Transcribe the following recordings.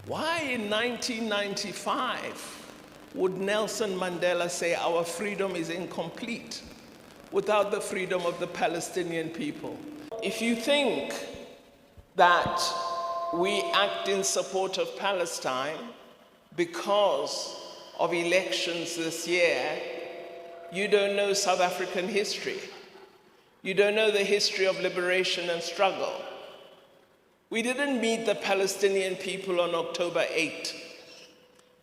Why in 1995 would Nelson Mandela say our freedom is incomplete without the freedom of the Palestinian people? If you think that we act in support of Palestine because of elections this year, you don't know South African history. You don't know the history of liberation and struggle. We didn't meet the Palestinian people on October 8.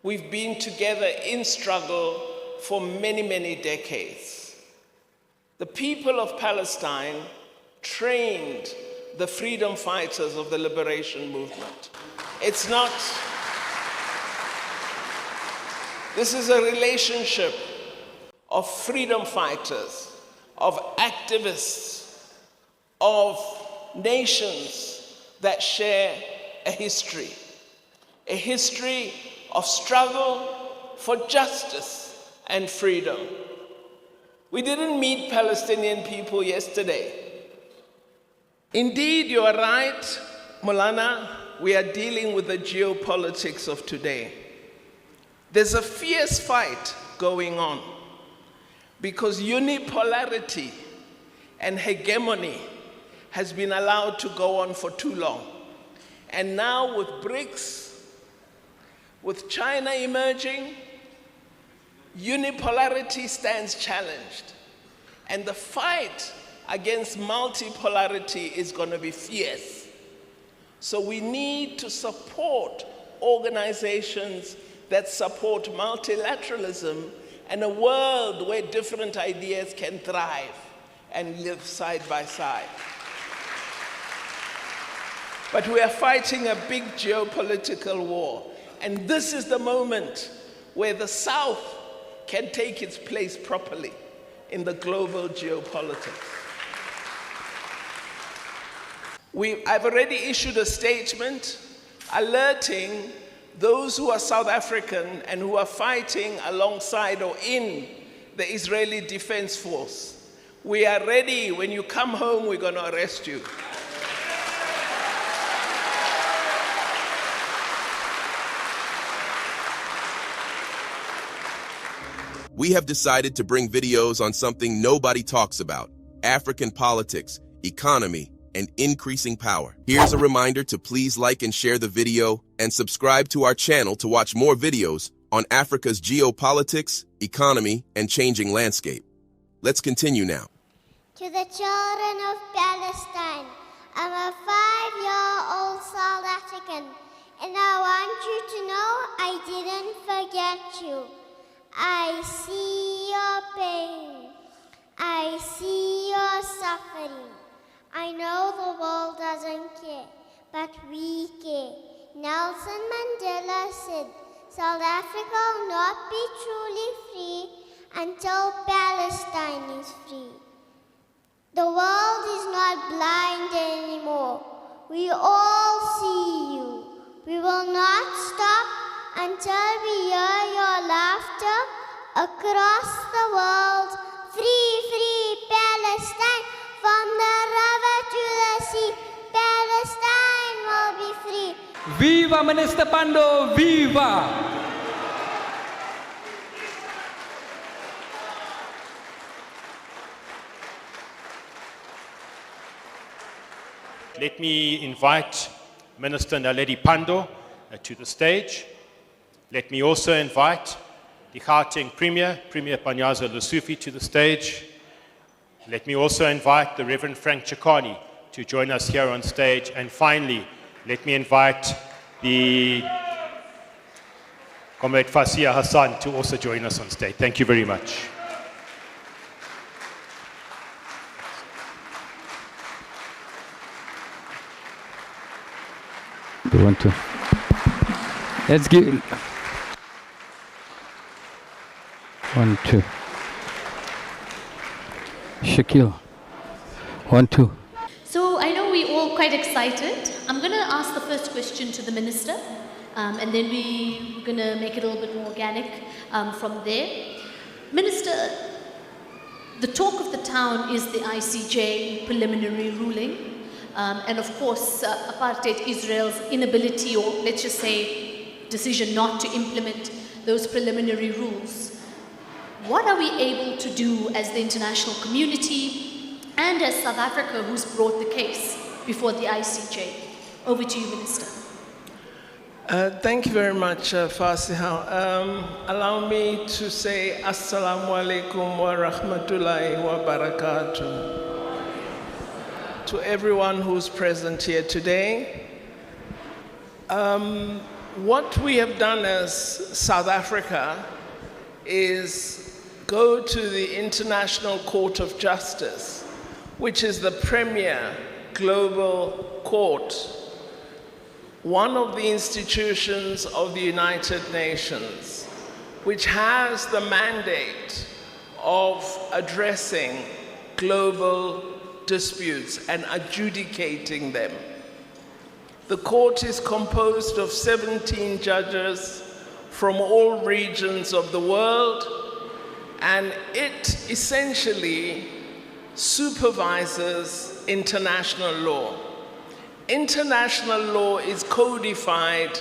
We've been together in struggle for many, many decades. The people of Palestine trained the freedom fighters of the liberation movement. This is a relationship of freedom fighters, of activists, of nations that share a history of struggle for justice and freedom. We didn't meet Palestinian people yesterday. Indeed, you are right, Molana, we are dealing with the geopolitics of today. There's a fierce fight going on because unipolarity and hegemony has been allowed to go on for too long. And now with BRICS, with China emerging, unipolarity stands challenged. And the fight against multipolarity is going to be fierce. So we need to support organizations that support multilateralism and a world where different ideas can thrive and live side by side. But we are fighting a big geopolitical war. And this is the moment where the South can take its place properly in the global geopolitics. I've already issued a statement alerting those who are South African and who are fighting alongside or in the Israeli Defense Force. We are ready. When you come home, we're going to arrest you. We have decided to bring videos on something nobody talks about: African politics, economy, and increasing power. Here's a reminder to please like and share the video and subscribe to our channel to watch more videos on Africa's geopolitics, economy, and changing landscape. Let's continue now. To the children of Palestine, I'm a 5-year-old South African, and I want you to know I didn't forget you. I see your pain. I see your suffering. I know the world doesn't care, but we care. Nelson Mandela said, South Africa will not be truly free until Palestine is free. The world is not blind anymore. We all see you. We will not stop until we hear your laughter across the world. Free, free Palestine, from the river to the sea, Palestine will be free. Viva Minister Pando, viva! Let me invite Minister Naledi Pandor to the stage. Let me also invite the Gauteng Premier Panyaza Lesufi, to the stage. Let me also invite the Reverend Frank Chikani to join us here on stage. And finally, let me invite the Comrade Fasia Hassan to also join us on stage. Thank you very much. Do you want to? Let's give 1, 2. Shakil, 1, 2. So I know we're all quite excited. I'm going to ask the first question to the Minister, and then we're going to make it a little bit more organic from there. Minister, the talk of the town is the ICJ preliminary ruling, and of course, apartheid Israel's inability, or let's just say decision not to implement those preliminary rules. What are we able to do as the international community and as South Africa, who's brought the case before the ICJ? Over to you, Minister. Thank you very much, Fasiha. Allow me to say Assalamu alaikum wa rahmatullahi wa barakatuh to everyone who's present here today. What we have done as South Africa is go to the International Court of Justice, which is the premier global court, one of the institutions of the United Nations, which has the mandate of addressing global disputes and adjudicating them. The court is composed of 17 judges from all regions of the world, and it essentially supervises international law. International law is codified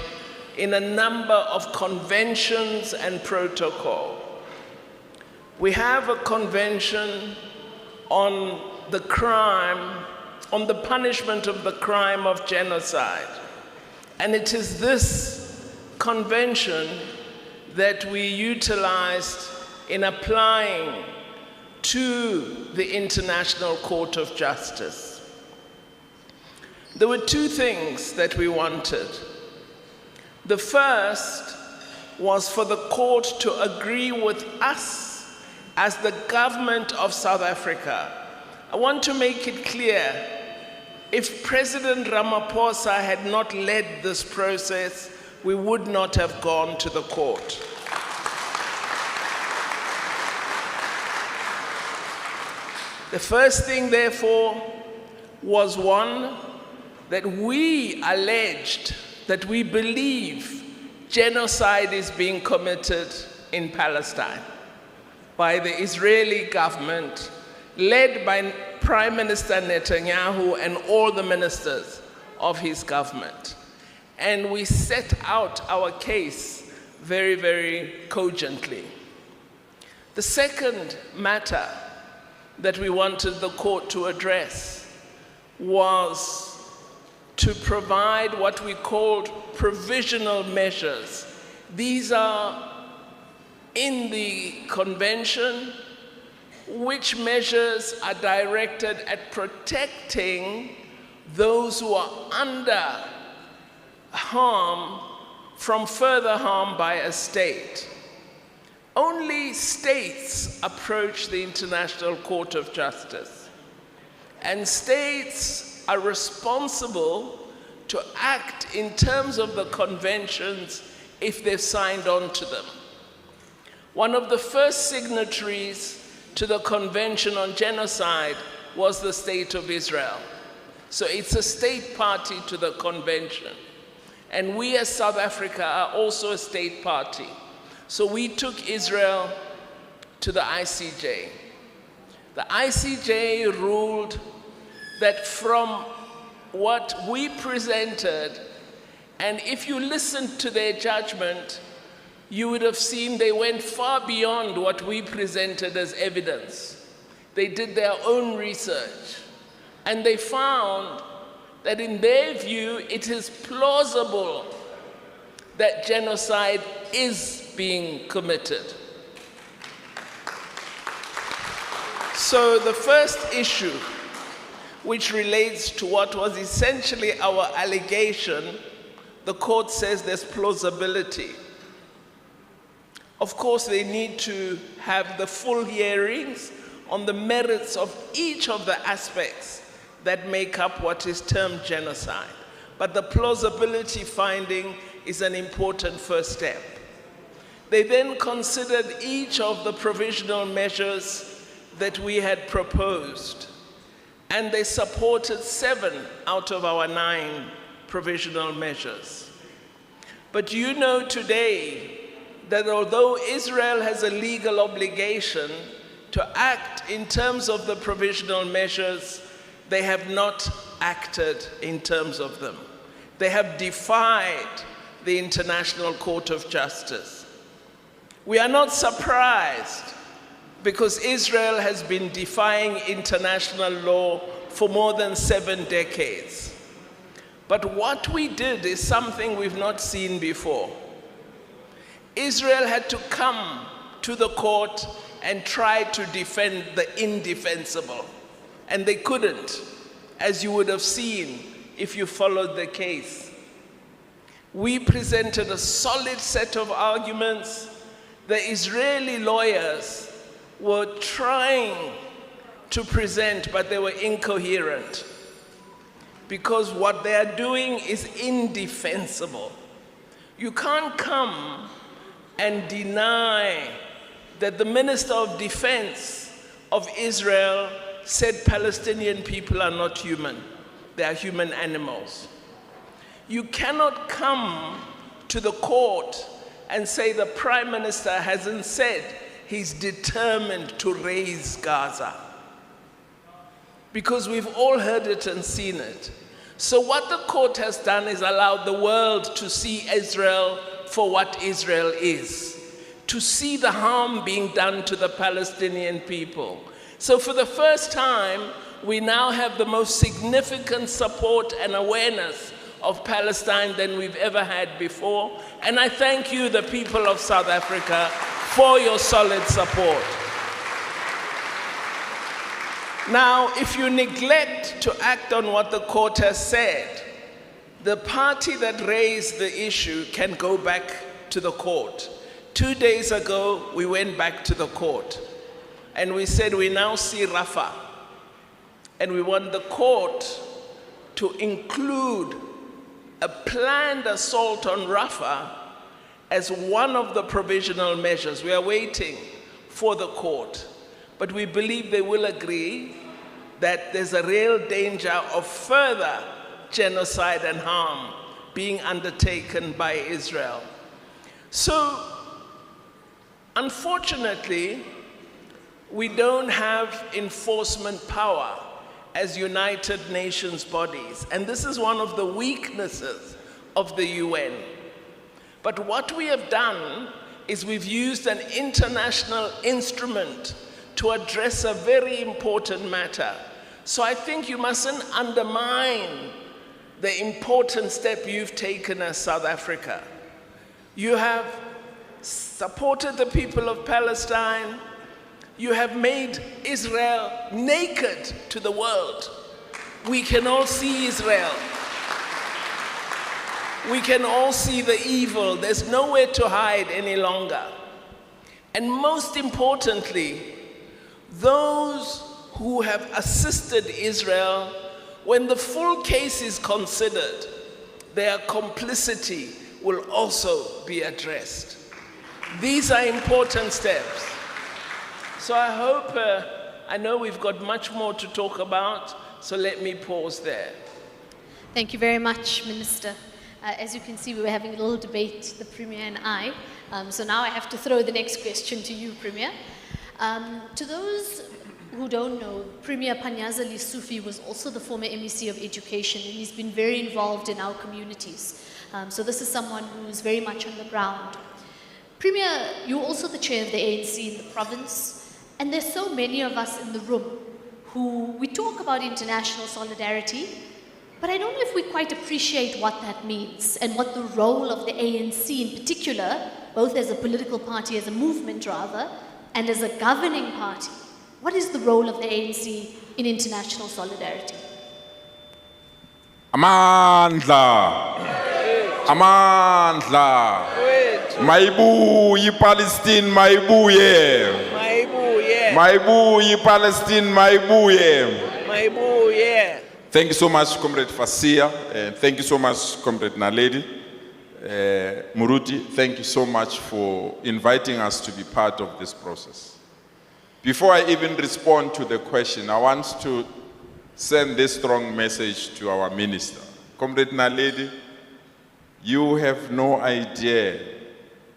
in a number of conventions and protocol. We have a convention on the crime, on the punishment of the crime of genocide. And it is this convention that we utilized in applying to the International Court of Justice. There were two things that we wanted. The first was for the court to agree with us as the government of South Africa. I want to make it clear, if President Ramaphosa had not led this process, we would not have gone to the court. The first thing, therefore, was one, that we alleged that we believe genocide is being committed in Palestine by the Israeli government, led by Prime Minister Netanyahu and all the ministers of his government. And we set out our case very, very cogently. The second matter that we wanted the court to address was to provide what we called provisional measures. These are in the convention, which measures are directed at protecting those who are under harm from further harm by a state. Only states approach the International Court of Justice, and states are responsible to act in terms of the conventions if they've signed on to them. One of the first signatories to the Convention on Genocide was the State of Israel. So it's a state party to the convention. And we as South Africa are also a state party. So we took Israel to the ICJ. The ICJ ruled that from what we presented, and if you listened to their judgment, you would have seen they went far beyond what we presented as evidence. They did their own research, and they found that in their view, it is plausible that genocide is being committed. So the first issue, which relates to what was essentially our allegation, the court says there's plausibility. Of course, they need to have the full hearings on the merits of each of the aspects that make up what is termed genocide. But the plausibility finding is an important first step. They then considered each of the provisional measures that we had proposed, and they supported 7 out of our 9 provisional measures. But you know today that although Israel has a legal obligation to act in terms of the provisional measures, they have not acted in terms of them. They have defied the International Court of Justice. We are not surprised because Israel has been defying international law for more than 7 decades. But what we did is something we've not seen before. Israel had to come to the court and try to defend the indefensible. And they couldn't, as you would have seen if you followed the case. We presented a solid set of arguments. The Israeli lawyers were trying to present, but they were incoherent, because what they are doing is indefensible. You can't come and deny that the Minister of Defense of Israel said Palestinian people are not human. They are human animals. You cannot come to the court and say the Prime Minister hasn't said he's determined to raise Gaza, because we've all heard it and seen it. So what the court has done is allowed the world to see Israel for what Israel is, to see the harm being done to the Palestinian people. So for the first time, we now have the most significant support and awareness of Palestine than we've ever had before. And I thank you, the people of South Africa, for your solid support. Now, if you neglect to act on what the court has said, the party that raised the issue can go back to the court. 2 days ago, we went back to the court and we said we now see Rafah, and we want the court to include a planned assault on Rafah as one of the provisional measures. We are waiting for the court, but we believe they will agree that there's a real danger of further genocide and harm being undertaken by Israel. So, unfortunately, we don't have enforcement power as United Nations bodies, and this is one of the weaknesses of the UN. But what we have done is we've used an international instrument to address a very important matter. So I think you mustn't undermine the important step you've taken as South Africa. You have supported the people of Palestine. You have made Israel naked to the world. We can all see Israel. We can all see the evil. There's nowhere to hide any longer. And most importantly, those who have assisted Israel, when the full case is considered, their complicity will also be addressed. These are important steps. So I hope, I know we've got much more to talk about, so let me pause there. Thank you very much, Minister. As you can see, we were having a little debate, the Premier and I. So now I have to throw the next question to you, Premier. To those who don't know, Premier Panyaza Lesufi was also the former MEC of Education, and he's been very involved in our communities. So this is someone who's very much on the ground. Premier, you're also the chair of the ANC in the province, and there's so many of us in the room who we talk about international solidarity, but I don't know if we quite appreciate what that means and what the role of the ANC in particular, both as a political party, as a movement rather, and as a governing party. What is the role of the ANC in international solidarity? Amandla! Amandla! Maibuye Palestine, maibuye! Maibuye Palestine, maibuye! Maibuye! Thank you so much, Comrade Fasia, and thank you so much, Comrade Naledi. Muruti, thank you so much for inviting us to be part of this process. Before I even respond to the question, I want to send this strong message to our minister. Comrade Naledi, you have no idea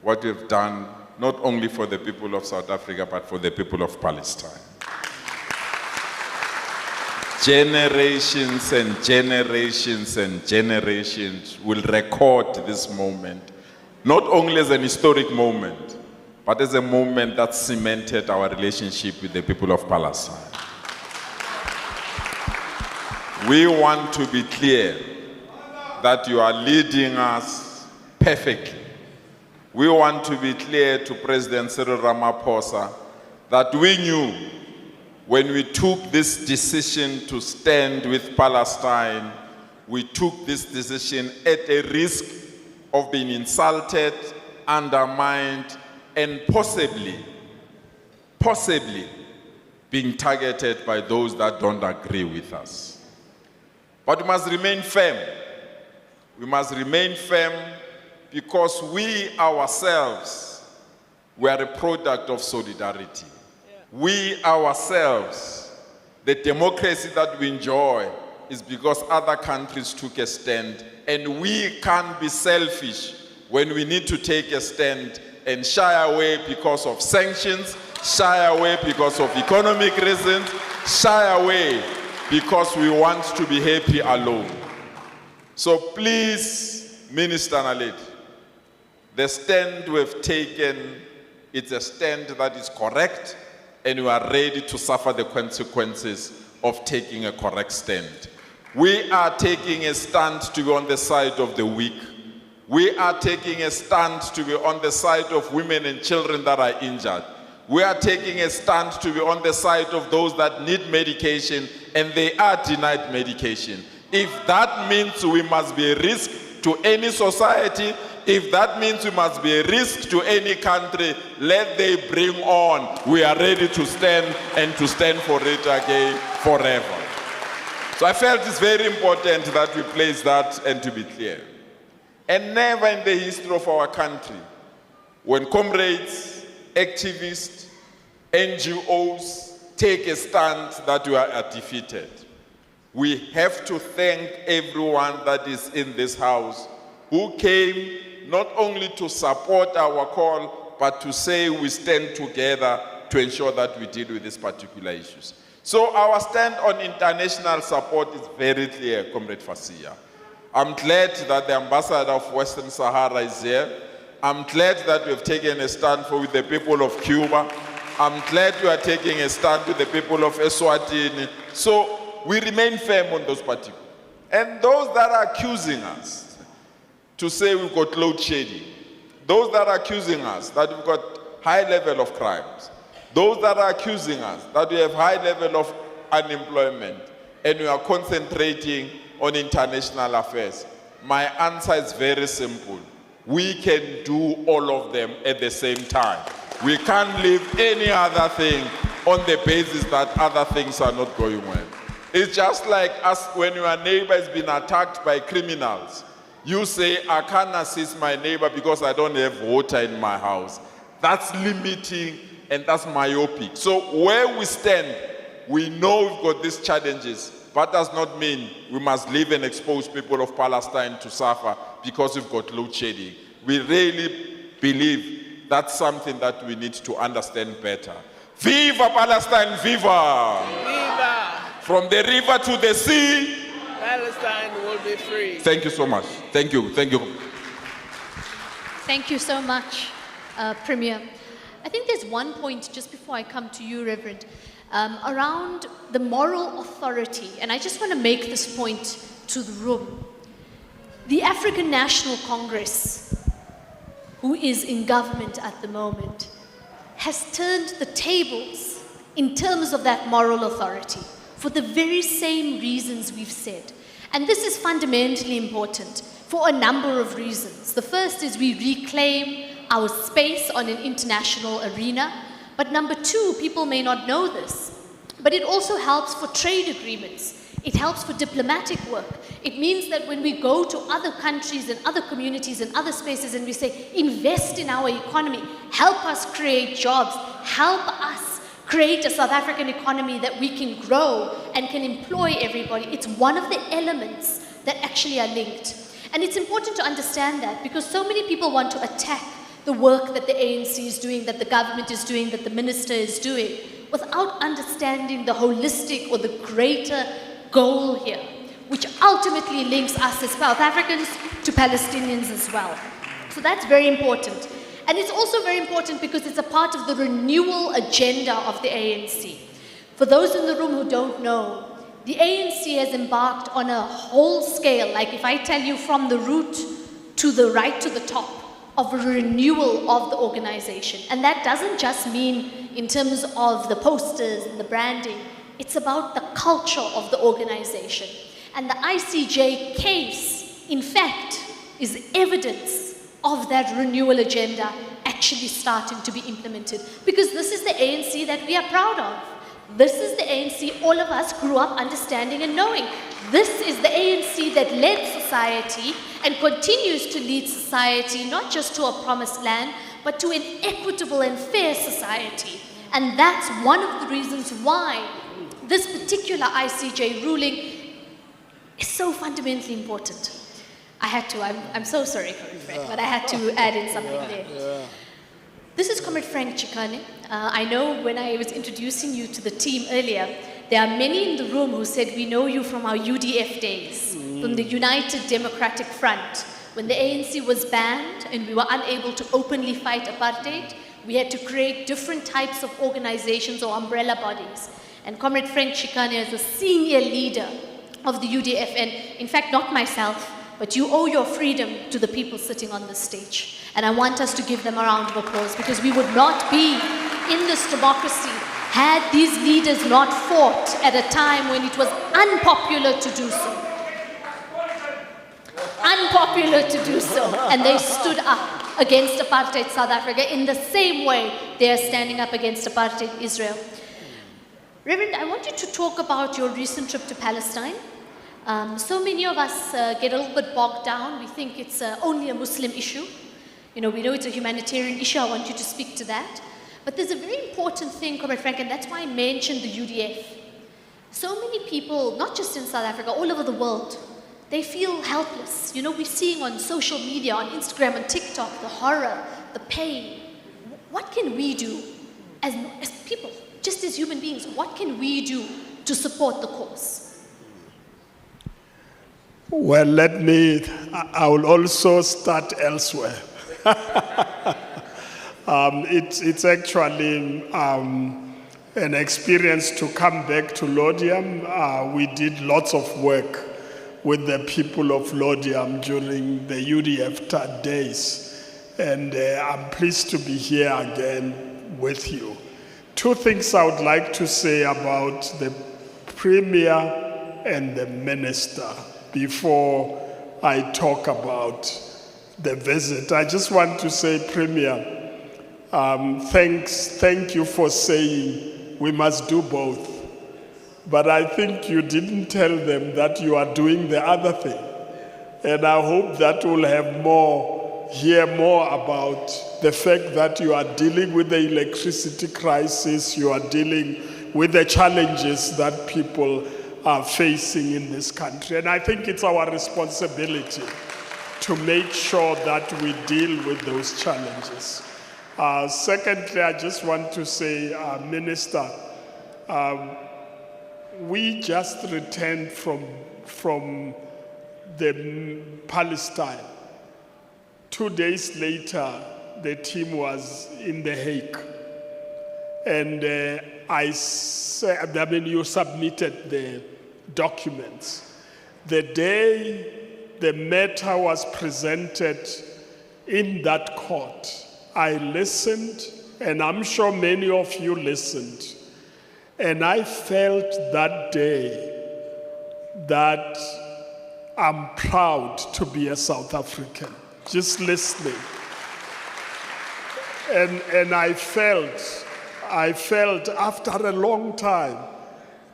what we've done, not only for the people of South Africa, but for the people of Palestine. generations and generations and generations will record this moment, not only as an historic moment, but as a moment that cemented our relationship with the people of Palestine. We want to be clear that you are leading us perfectly. We want to be clear to President Cyril Ramaphosa that we knew when we took this decision to stand with Palestine, we took this decision at a risk of being insulted, undermined, and possibly being targeted by those that don't agree with us. But we must remain firm. We must remain firm because we ourselves were a product of solidarity. We ourselves, the democracy that we enjoy is because other countries took a stand, and we can't be selfish when we need to take a stand and shy away because of sanctions, shy away because of economic reasons, shy away because we want to be happy alone. So please, Minister Naledi, the stand we've taken, it's a stand that is correct, and we are ready to suffer the consequences of taking a correct stand. We are taking a stand to be on the side of the weak. We are taking a stand to be on the side of women and children that are injured. We are taking a stand to be on the side of those that need medication and they are denied medication. If that means we must be a risk to any society, if that means we must be a risk to any country, let they bring on. We are ready to stand and to stand for it again forever. So I felt it's very important that we place that and to be clear. And never in the history of our country, when comrades, activists, NGOs take a stand that we are defeated. We have to thank everyone that is in this house who came not only to support our call, but to say we stand together to ensure that we deal with these particular issues. So our stand on international support is very clear, Comrade Fasia. I'm glad that the ambassador of Western Sahara is here. I'm glad that we have taken a stand with the people of Cuba. I'm glad you are taking a stand with the people of Eswatini. So we remain firm on those particulars. And those that are accusing us to say we've got load shedding, those that are accusing us that we've got high level of crimes, those that are accusing us that we have high level of unemployment and we are concentrating on international affairs, my answer is very simple. We can do all of them at the same time. We can't leave any other thing on the basis that other things are not going well. It's just like us when your neighbor has been attacked by criminals. You say, I can't assist my neighbor because I don't have water in my house. That's limiting and that's myopic. So where we stand, we know we've got these challenges, but does not mean we must leave and expose people of Palestine to suffer because we've got load shedding. We really believe that's something that we need to understand better. Viva Palestine, viva! Viva! From the river to the sea, Palestine will be free. Thank you so much. Thank you. Thank you. Thank you so much, Premier. I think there's one point, just before I come to you, Reverend, around the moral authority, and I just want to make this point to the room. The African National Congress, who is in government at the moment, has turned the tables in terms of that moral authority for the very same reasons we've said. And this is fundamentally important for a number of reasons. The first is we reclaim our space on an international arena. But number two, people may not know this, but it also helps for trade agreements. It helps for diplomatic work. It means that when we go to other countries and other communities and other spaces and we say, invest in our economy, help us create jobs, help us create a South African economy that we can grow and can employ everybody. It's one of the elements that actually are linked. And it's important to understand that because so many people want to attack the work that the ANC is doing, that the government is doing, that the minister is doing, without understanding the holistic or the greater goal here, which ultimately links us as South Africans to Palestinians as well. So that's very important. And it's also very important because it's a part of the renewal agenda of the ANC. For those in the room who don't know, the ANC has embarked on a whole scale, like if I tell you from the root to the right to the top, of a renewal of the organization. And that doesn't just mean in terms of the posters and the branding, it's about the culture of the organization. And the ICJ case, in fact, is evidence of that renewal agenda actually starting to be implemented. Because this is the ANC that we are proud of. This is the ANC all of us grew up understanding and knowing. This is the ANC that led society and continues to lead society, not just to a promised land, but to an equitable and fair society. And that's one of the reasons why this particular ICJ ruling is so fundamentally important. I'm so sorry, Comrade Frank, but I had to add in something there. This is Comrade Frank Chikane. I know when I was introducing you to the team earlier, there are many in the room who said we know you from our UDF days, from the United Democratic Front. When the ANC was banned and we were unable to openly fight apartheid, we had to create different types of organizations or umbrella bodies. And Comrade Frank Chikane is a senior leader of the UDF, and in fact, not myself, but you owe your freedom to the people sitting on this stage. And I want us to give them a round of applause, because we would not be in this democracy had these leaders not fought at a time when it was unpopular to do so. Unpopular to do so. And they stood up against apartheid South Africa in the same way they are standing up against apartheid Israel. Reverend, I want you to talk about your recent trip to Palestine. So many of us get a little bit bogged down. We think it's only a Muslim issue. You know, we know it's a humanitarian issue. I want you to speak to that. But there's a very important thing, Comrade Frank, and that's why I mentioned the UDF. So many people, not just in South Africa, all over the world, they feel helpless. You know, we're seeing on social media, on Instagram, on TikTok, the horror, the pain. What can we do as people, just as human beings? What can we do to support the cause? Well, I will also start elsewhere. It's actually an experience to come back to Lodiam. We did lots of work with the people of Lodiam during the UDF days. And I'm pleased to be here again with you. Two things I would like to say about the Premier and the Minister before I talk about the visit. I just want to say, Premier, thank you for saying we must do both. But I think you didn't tell them that you are doing the other thing. And I hope that we'll hear more about the fact that you are dealing with the electricity crisis, you are dealing with the challenges that people are facing in this country. And I think it's our responsibility to make sure that we deal with those challenges. Secondly, I just want to say, Minister, we just returned from the Palestine. 2 days later, the team was in The Hague. And you submitted the documents. The day the matter was presented in that court, I listened, and I'm sure many of you listened. And I felt that day that I'm proud to be a South African, just listening. And I felt after a long time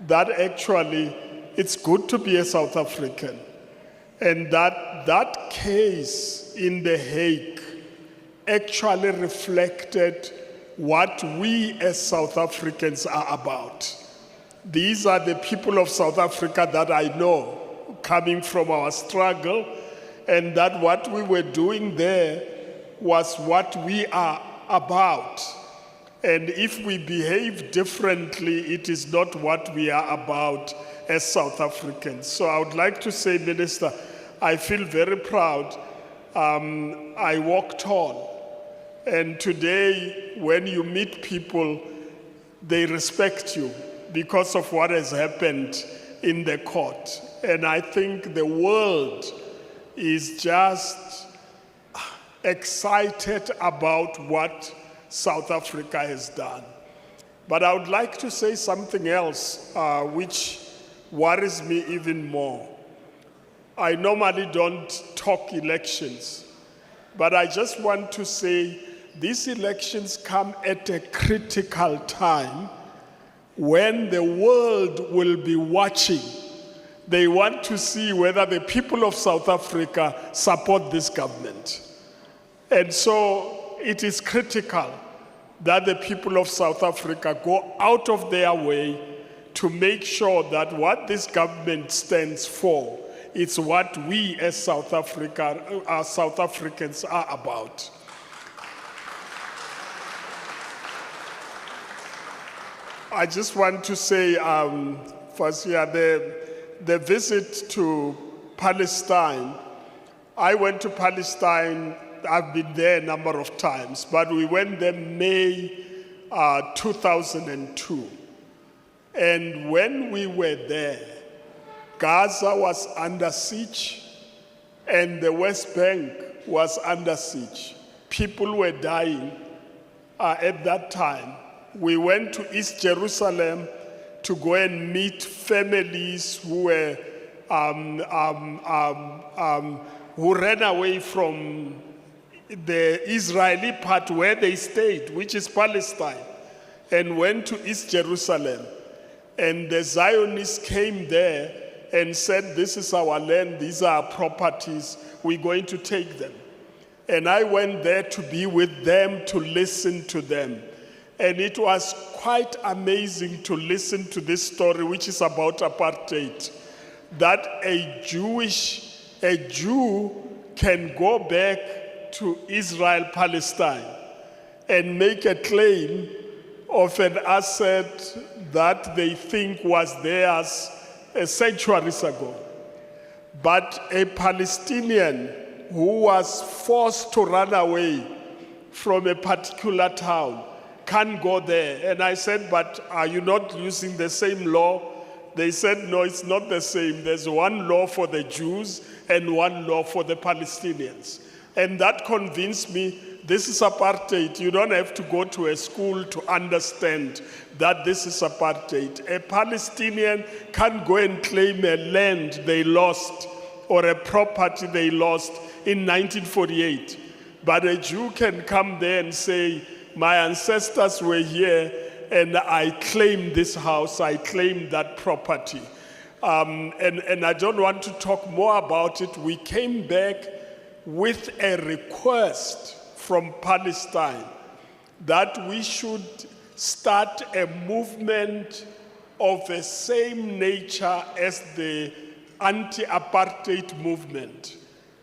that actually it's good to be a South African. And that case in The Hague actually reflected what we as South Africans are about. These are the people of South Africa that I know, coming from our struggle, and that what we were doing there was what we are about. And if we behave differently, it is not what we are about as South Africans. So I would like to say, Minister, I feel very proud. I walk tall. And today, when you meet people, they respect you because of what has happened in the court. And I think the world is just excited about what South Africa has done. But I would like to say something else which worries me even more. I normally don't talk elections, but I just want to say these elections come at a critical time when the world will be watching. They want to see whether the people of South Africa support this government. And so it is critical that the people of South Africa go out of their way to make sure that what this government stands for is what we as South Africans are about. I just want to say, first, the visit to Palestine, I went to Palestine, I've been there a number of times, but we went there May 2002. And when we were there, Gaza was under siege and the West Bank was under siege. People were dying at that time. We went to East Jerusalem to go and meet families who were who ran away from the Israeli part where they stayed, which is Palestine, and went to East Jerusalem. And the Zionists came there and said, this is our land, these are our properties, we're going to take them. And I went there to be with them, to listen to them. And it was quite amazing to listen to this story, which is about apartheid, that a Jew can go back to Israel, Palestine, and make a claim of an asset that they think was theirs centuries ago. But a Palestinian who was forced to run away from a particular town can't go there. And I said, but are you not using the same law? They said, no, it's not the same. There's one law for the Jews and one law for the Palestinians. And that convinced me this is apartheid. You don't have to go to a school to understand that this is apartheid. A Palestinian can't go and claim a land they lost or a property they lost in 1948. But a Jew can come there and say, my ancestors were here and I claim this house, I claim that property. And I don't want to talk more about it. We came back with a request from Palestine that we should start a movement of the same nature as the anti-apartheid movement,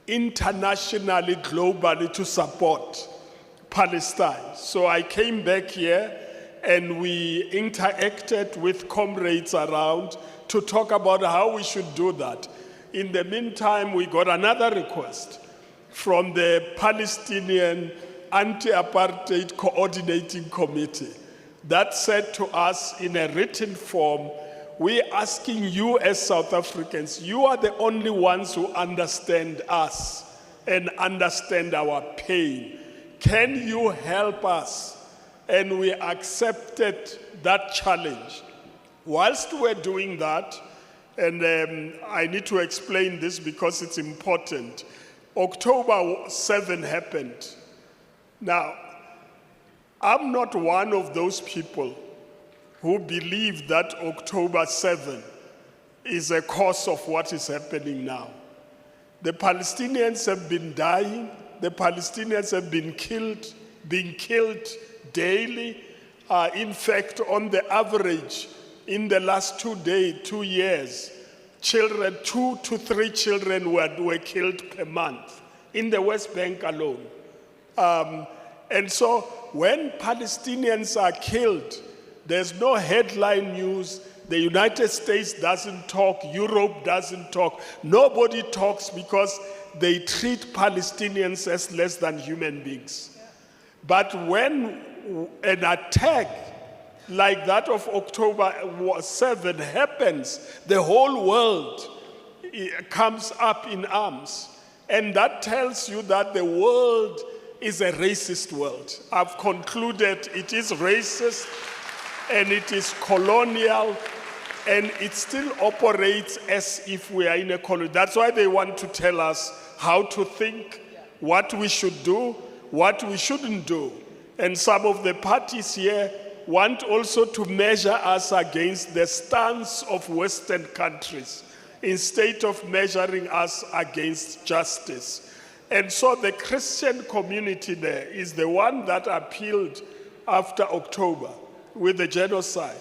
internationally, globally, to support Palestine. So I came back here and we interacted with comrades around to talk about how we should do that. In the meantime, we got another request from the Palestinian Anti-Apartheid Coordinating Committee that said to us in a written form, we're asking you as South Africans, you are the only ones who understand us and understand our pain. Can you help us? And we accepted that challenge. Whilst we're doing that, and I need to explain this because it's important, October 7 happened. Now, I'm not one of those people who believe that October 7 is a cause of what is happening now. The Palestinians have been dying. The Palestinians have been killed daily. In fact, on the average, in the last 2 years, children, 2 to 3 children were killed per month in the West Bank alone. And so when Palestinians are killed, there's no headline news. The United States doesn't talk, Europe doesn't talk. Nobody talks because they treat Palestinians as less than human beings. But when an attack like that of October 7 happens, the whole world comes up in arms. And that tells you that the world is a racist world. I've concluded it is racist and it is colonial, and it still operates as if we are in a colony. That's why they want to tell us how to think, what we should do, what we shouldn't do. And some of the parties here want also to measure us against the stance of Western countries instead of measuring us against justice. And so the Christian community there is the one that appealed after October with the genocide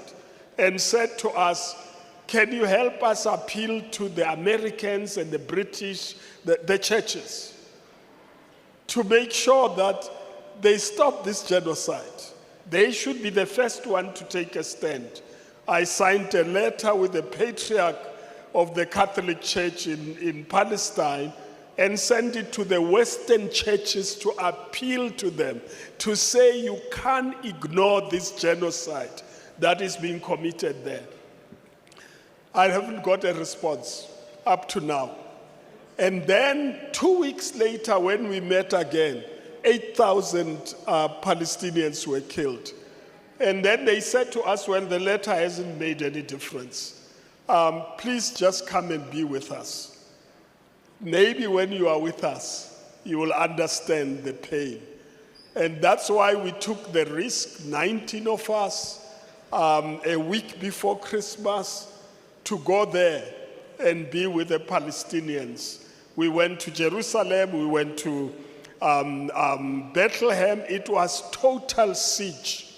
and said to us, can you help us appeal to the Americans and the British, the churches, to make sure that they stop this genocide? They should be the first one to take a stand. I signed a letter with the patriarch of the Catholic Church in Palestine and sent it to the Western churches to appeal to them, to say you can't ignore this genocide that is being committed there. I haven't got a response up to now. And then 2 weeks later, when we met again, 8,000 Palestinians were killed. And then they said to us, well, the letter hasn't made any difference. Please just come and be with us. Maybe when you are with us, you will understand the pain. And that's why we took the risk, 19 of us, a week before Christmas, to go there and be with the Palestinians. We went to Jerusalem, we went to Bethlehem. It was total siege.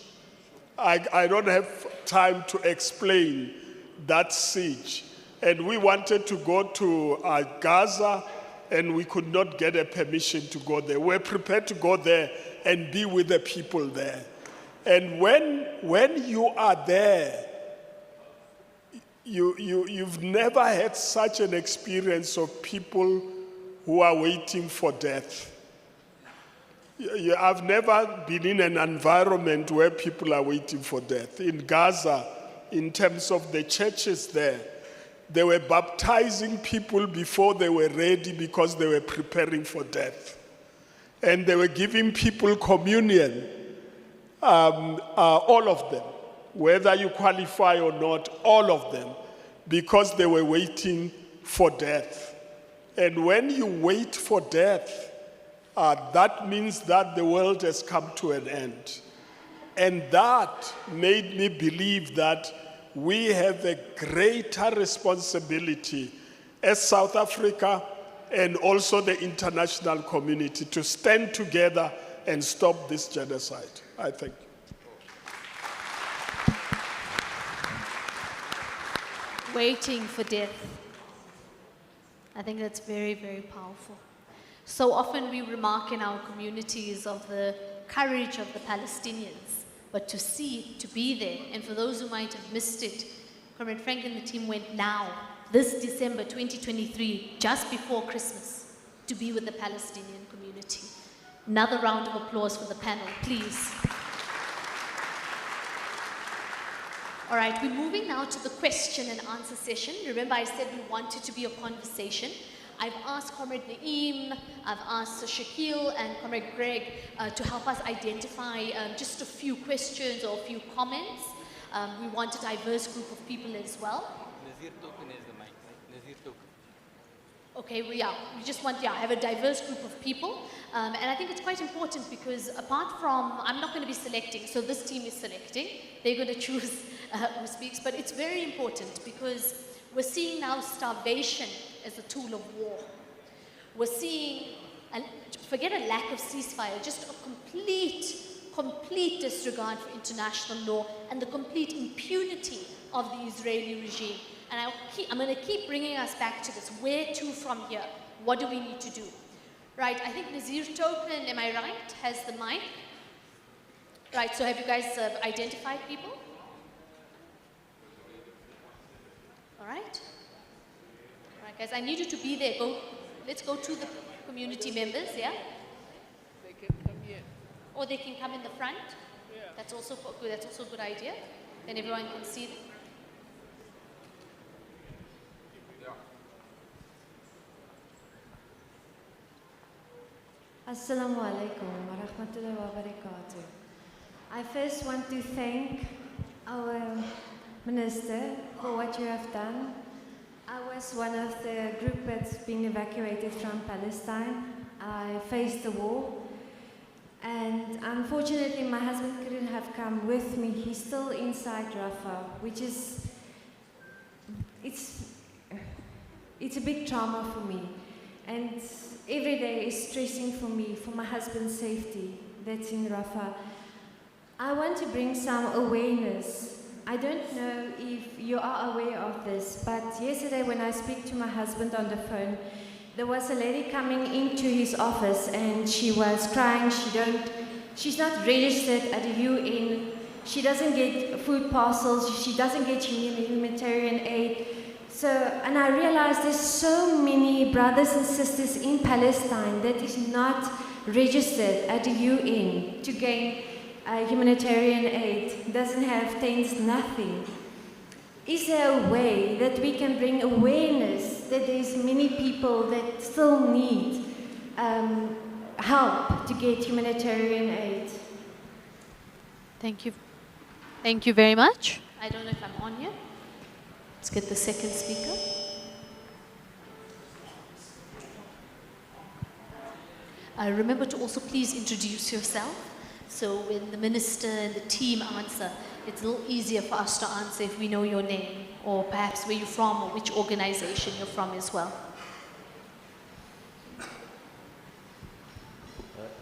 I don't have time to explain that siege. And we wanted to go to Gaza, and we could not get a permission to go there. We're prepared to go there and be with the people there. And when you are there, you've never had such an experience of people who are waiting for death. I've never been in an environment where people are waiting for death. In Gaza, in terms of the churches there, they were baptizing people before they were ready because they were preparing for death. And they were giving people communion, all of them, whether you qualify or not, all of them, because they were waiting for death. And when you wait for death, that means that the world has come to an end. And that made me believe that we have a greater responsibility as South Africa and also the international community to stand together and stop this genocide. I thank you. Waiting for death. I think that's very, very powerful. So often we remark in our communities of the courage of the Palestinians, but to be there, and for those who might have missed it, Comrade Frank and the team went now, this December 2023, just before Christmas, to be with the Palestinian community. Another round of applause for the panel, please. All right, we're moving now to the question and answer session. Remember, I said we wanted to be a conversation. I've asked Comrade Naeem, I've asked Shaquille and Comrade Greg to help us identify just a few questions or a few comments. We want a diverse group of people as well. Nazir Token is the mic, right? Nazir Token. Okay, well, yeah, we just want, have a diverse group of people. And I think it's quite important because apart from, I'm not going to be selecting, so this team is selecting. They're going to choose who speaks, but it's very important because we're seeing now starvation as a tool of war. We're seeing, forget a lack of ceasefire, just a complete disregard for international law and the complete impunity of the Israeli regime. And I'm going to keep bringing us back to this. Where to from here? What do we need to do? Right, I think Nazir Token, am I right, has the mic. Right, so have you guys identified people? All right. All right, guys, I need you to be there. Let's go to the community members, yeah? They can come here. Or they can come in the front. Yeah. That's also good. That's also a good idea. Then everyone can see them. Assalamu alaikum wa rahmatullahi wa barakatuh. I first want to thank our Minister for what you have done. I was one of the group that's been evacuated from Palestine. I faced the war. And unfortunately, my husband couldn't have come with me. He's still inside Rafah, which is, it's a big trauma for me. And every day is stressing for me, for my husband's safety that's in Rafah. I want to bring some awareness. I don't know if you are aware of this, but yesterday when I speak to my husband on the phone, there was a lady coming into his office and she was crying. She's not registered at the UN. She doesn't get food parcels. She doesn't get humanitarian aid. So, and I realized there's so many brothers and sisters in Palestine that is not registered at the UN to gain humanitarian aid, doesn't have tents, nothing. Is there a way that we can bring awareness that there's many people that still need help to get humanitarian aid? Thank you. Thank you very much. I don't know if I'm on here. Let's get the second speaker. Remember to also please introduce yourself. So when the minister and the team answer, it's a little easier for us to answer if we know your name, or perhaps where you're from, or which organization you're from as well.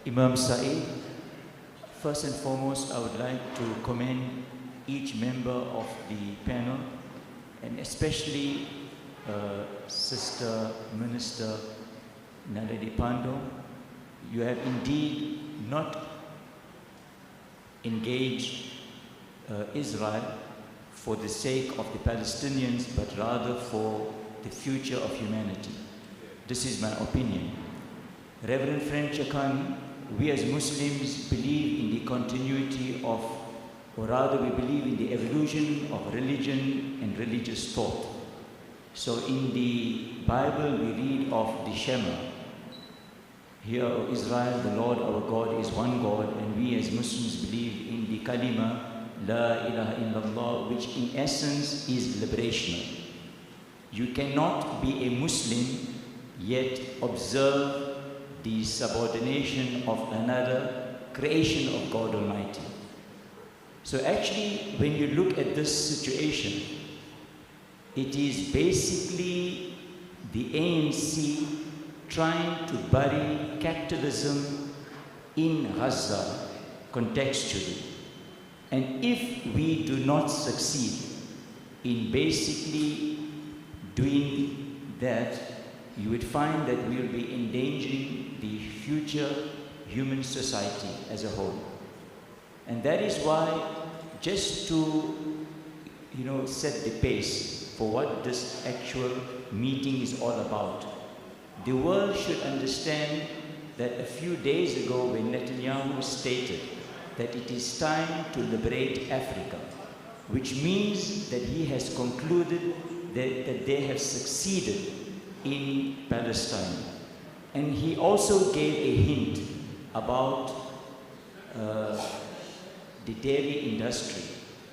Imam Saeed, first and foremost, I would like to commend each member of the panel, and especially Sister Minister Naledi Pando. You have indeed not engaged Israel for the sake of the Palestinians, but rather for the future of humanity. This is my opinion. Reverend Frank Chakani, we as Muslims believe in the continuity of, or rather we believe in the evolution of religion and religious thought. So in the Bible we read of the Shema. Hear, O Israel, the Lord our God is one God, and we as Muslims believe in the kalima, La ilaha illallah, which in essence is liberational. You cannot be a Muslim yet observe the subordination of another creation of God Almighty. So actually, when you look at this situation, it is basically the ANC trying to bury capitalism in Gaza contextually. And if we do not succeed in basically doing that, you would find that we will be endangering the future human society as a whole. And that is why, just to set the pace for what this actual meeting is all about, the world should understand that a few days ago when Netanyahu stated that it is time to liberate Africa, which means that he has concluded that they have succeeded in Palestine. And he also gave a hint about the dairy industry.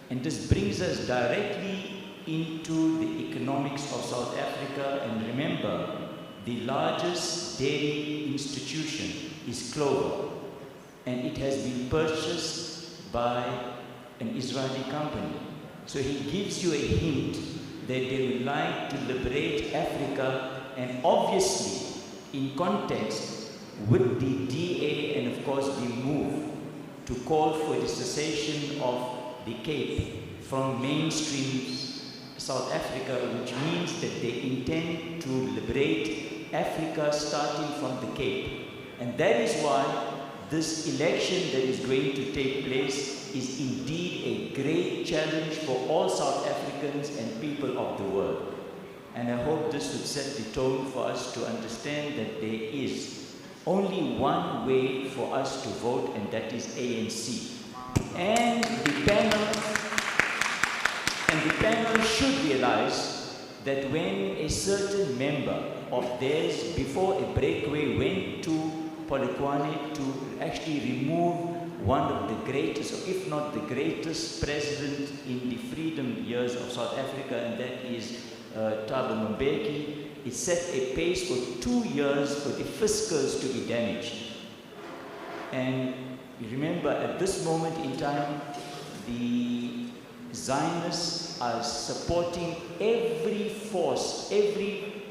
And this brings us directly into the economics of South Africa. And remember, the largest dairy institution is Clover, and it has been purchased by an Israeli company. So he gives you a hint that they would like to liberate Africa, and obviously in context with the DA and of course the move to call for the cessation of the Cape from mainstream South Africa, which means that they intend to liberate Africa starting from the Cape. And that is why this election that is going to take place is indeed a great challenge for all South Africans and people of the world. And I hope this would set the tone for us to understand that there is only one way for us to vote, and that is ANC. And the panel should realize that when a certain member of theirs, before a breakaway, went to Polokwane to actually remove one of the greatest, or if not the greatest, president in the freedom years of South Africa, and that is Thabo Mbeki, it set a pace for 2 years for the fiscals to be damaged. And remember, at this moment in time, the Zionists are supporting every force, every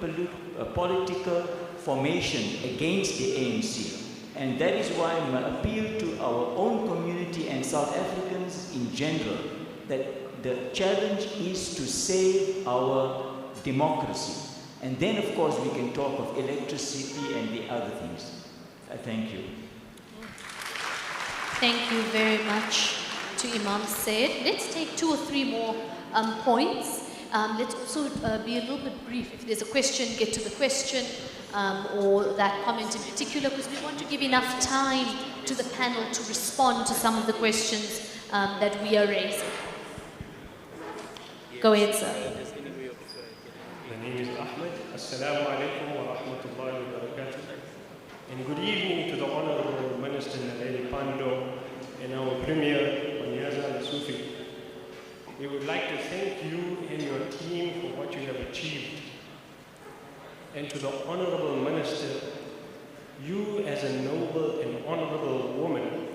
political formation against the ANC. And that is why my appeal to our own community and South Africans in general, that the challenge is to save our democracy. And then, of course, we can talk of electricity and the other things. Thank you. Thank you very much to Imam Said. Let's take 2 or 3 more points. Let's also be a little bit brief. If there's a question, get to the question, or that comment in particular, because we want to give enough time to the panel to respond to some of the questions that we are raising. Go ahead, sir. My name is Ahmed. Assalamu alaikum wa rahmatullahi wa barakatuh. And good evening to the Honorable Minister Naledi Pandor and our Premier, Gaza. We would like to thank you and your team for what you have achieved. And to the Honorable Minister, you as a noble and honorable woman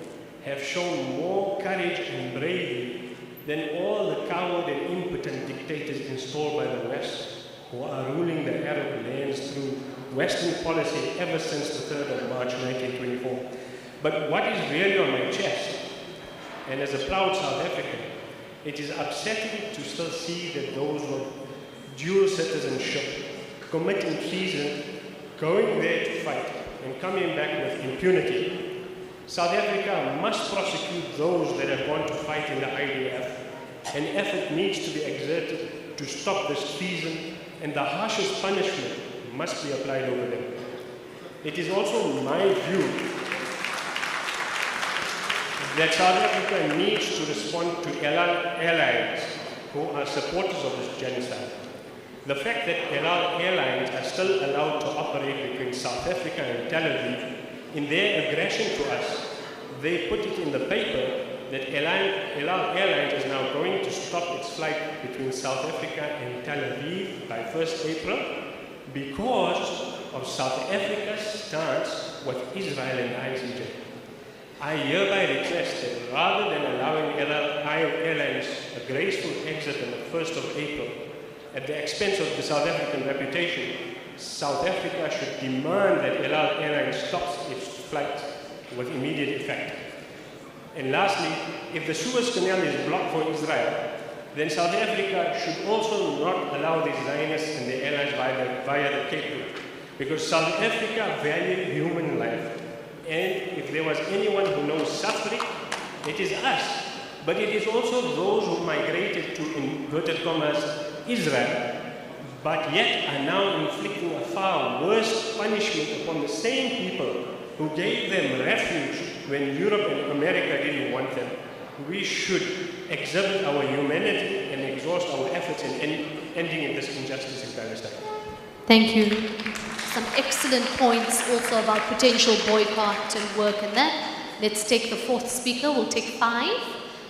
have shown more courage and bravery than all the coward and impotent dictators installed by the West, who are ruling the Arab lands through Western policy ever since the 3rd of March 1924. But what is really on my chest, and as a proud South African, it is upsetting to still see that those with dual citizenship committing treason, going there to fight, and coming back with impunity. South Africa must prosecute those that have gone to fight in the IDF. An effort needs to be exerted to stop this treason, and the harshest punishment must be applied over them. It is also my view that South Africa needs to respond to allies who are supporters of this genocide. The fact that airlines are still allowed to operate between South Africa and Tel Aviv, in their aggression to us, they put it in the paper that Airlines is now going to stop its flight between South Africa and Tel Aviv by 1st April because of South Africa's stance with Israel and ICJ. I hereby request that rather than allowing airlines a graceful exit on the 1st of April at the expense of the South African reputation, South Africa should demand that Airlines stops its flight with immediate effect. And lastly, if the Suez Canal is blocked for Israel, then South Africa should also not allow the Zionists and the airlines via the Cape Route, because South Africa values human life. And if there was anyone who knows suffering, it is us. But it is also those who migrated to, inverted commas, Israel, but yet are now inflicting a far worse punishment upon the same people who gave them refuge when Europe and America didn't want them. We should exhibit our humanity and exhaust our efforts in ending this injustice in Palestine. Thank you. Some excellent points also about potential boycott and work and that. Let's take the fourth speaker. We'll take 5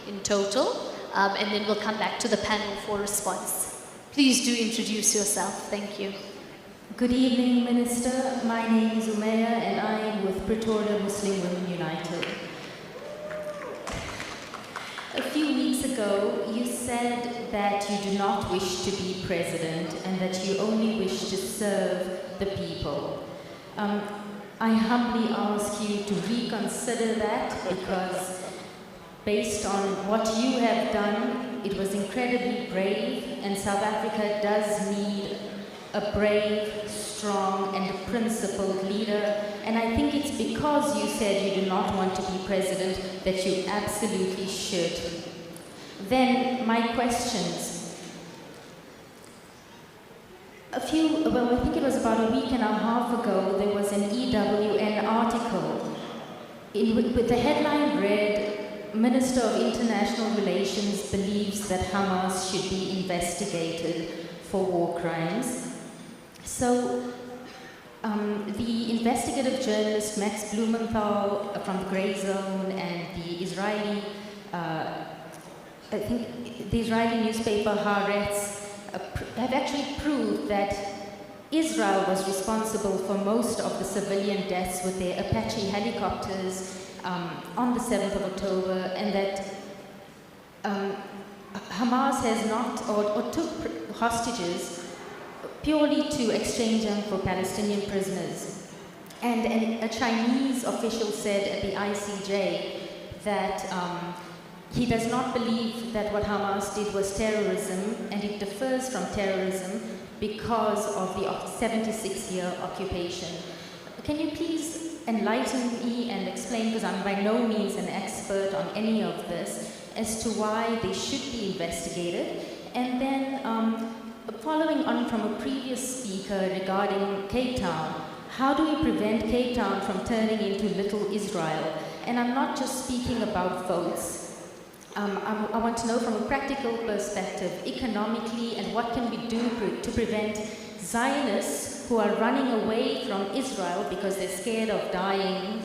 in total, and then we'll come back to the panel for response. Please do introduce yourself. Thank you. Good evening, Minister. My name is Umeya and I am with Pretoria Muslim Women United. A few weeks ago, you said that you do not wish to be president and that you only wish to serve the people. I humbly ask you to reconsider that, because based on what you have done, it was incredibly brave, and South Africa does need a brave, strong, and a principled leader, and I think it's because you said you do not want to be president that you absolutely should. Then, my questions. I think it was about a week and a half ago, there was an EWN article with the headline read, Minister of International Relations believes that Hamas should be investigated for war crimes. So, the investigative journalist Max Blumenthal from the Grey Zone and the Israeli, I think the Israeli newspaper Haaretz have actually proved that Israel was responsible for most of the civilian deaths with their Apache helicopters on the 7th of October, and that Hamas has not, or took hostages purely to exchange them for Palestinian prisoners. And a Chinese official said at the ICJ that he does not believe that what Hamas did was terrorism, and it differs from terrorism because of the 76-year occupation. Can you please enlighten me and explain, because I'm by no means an expert on any of this, as to why they should be investigated? And then, following on from a previous speaker regarding Cape Town, how do we prevent Cape Town from turning into Little Israel? And I'm not just speaking about votes. I want to know from a practical perspective, economically, and what can we do to prevent Zionists who are running away from Israel because they're scared of dying,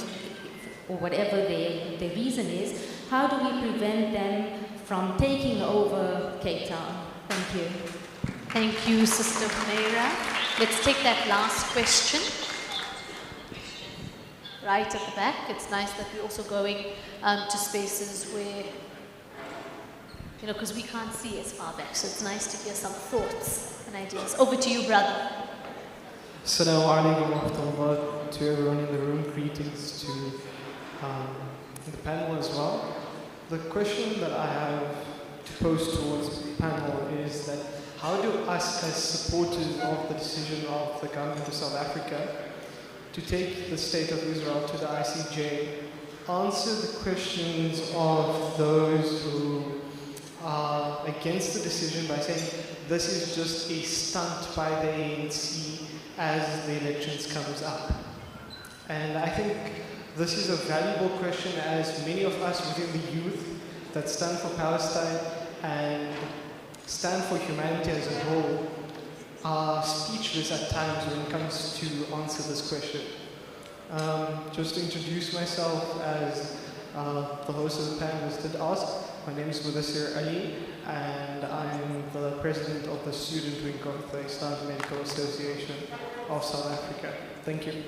or whatever their reason is. How do we prevent them from taking over Cape Town? Thank you. Thank you, Sister Humaira. Let's take that last question. Right at the back. It's nice that we're also going to spaces where, you know, because we can't see as far back, so it's nice to hear some thoughts and ideas. Over to you, brother. Assalamu alaikum wa rahmatullah to everyone in the room. Greetings to the panel as well. The question that I have to pose towards the panel is that how do us as supporters of the decision of the government of South Africa to take the state of Israel to the ICJ answer the questions of those who are against the decision by saying this is just a stunt by the ANC as the elections comes up? And I think this is a valuable question, as many of us within the youth that stand for Palestine and stand for humanity as a whole are speechless at times when it comes to answer this question. Just to introduce myself, as the host of the panel did ask, my name is Mudassir Ali, and I'm the president of the student wing of the Islamic Medical Association of South Africa. Thank you.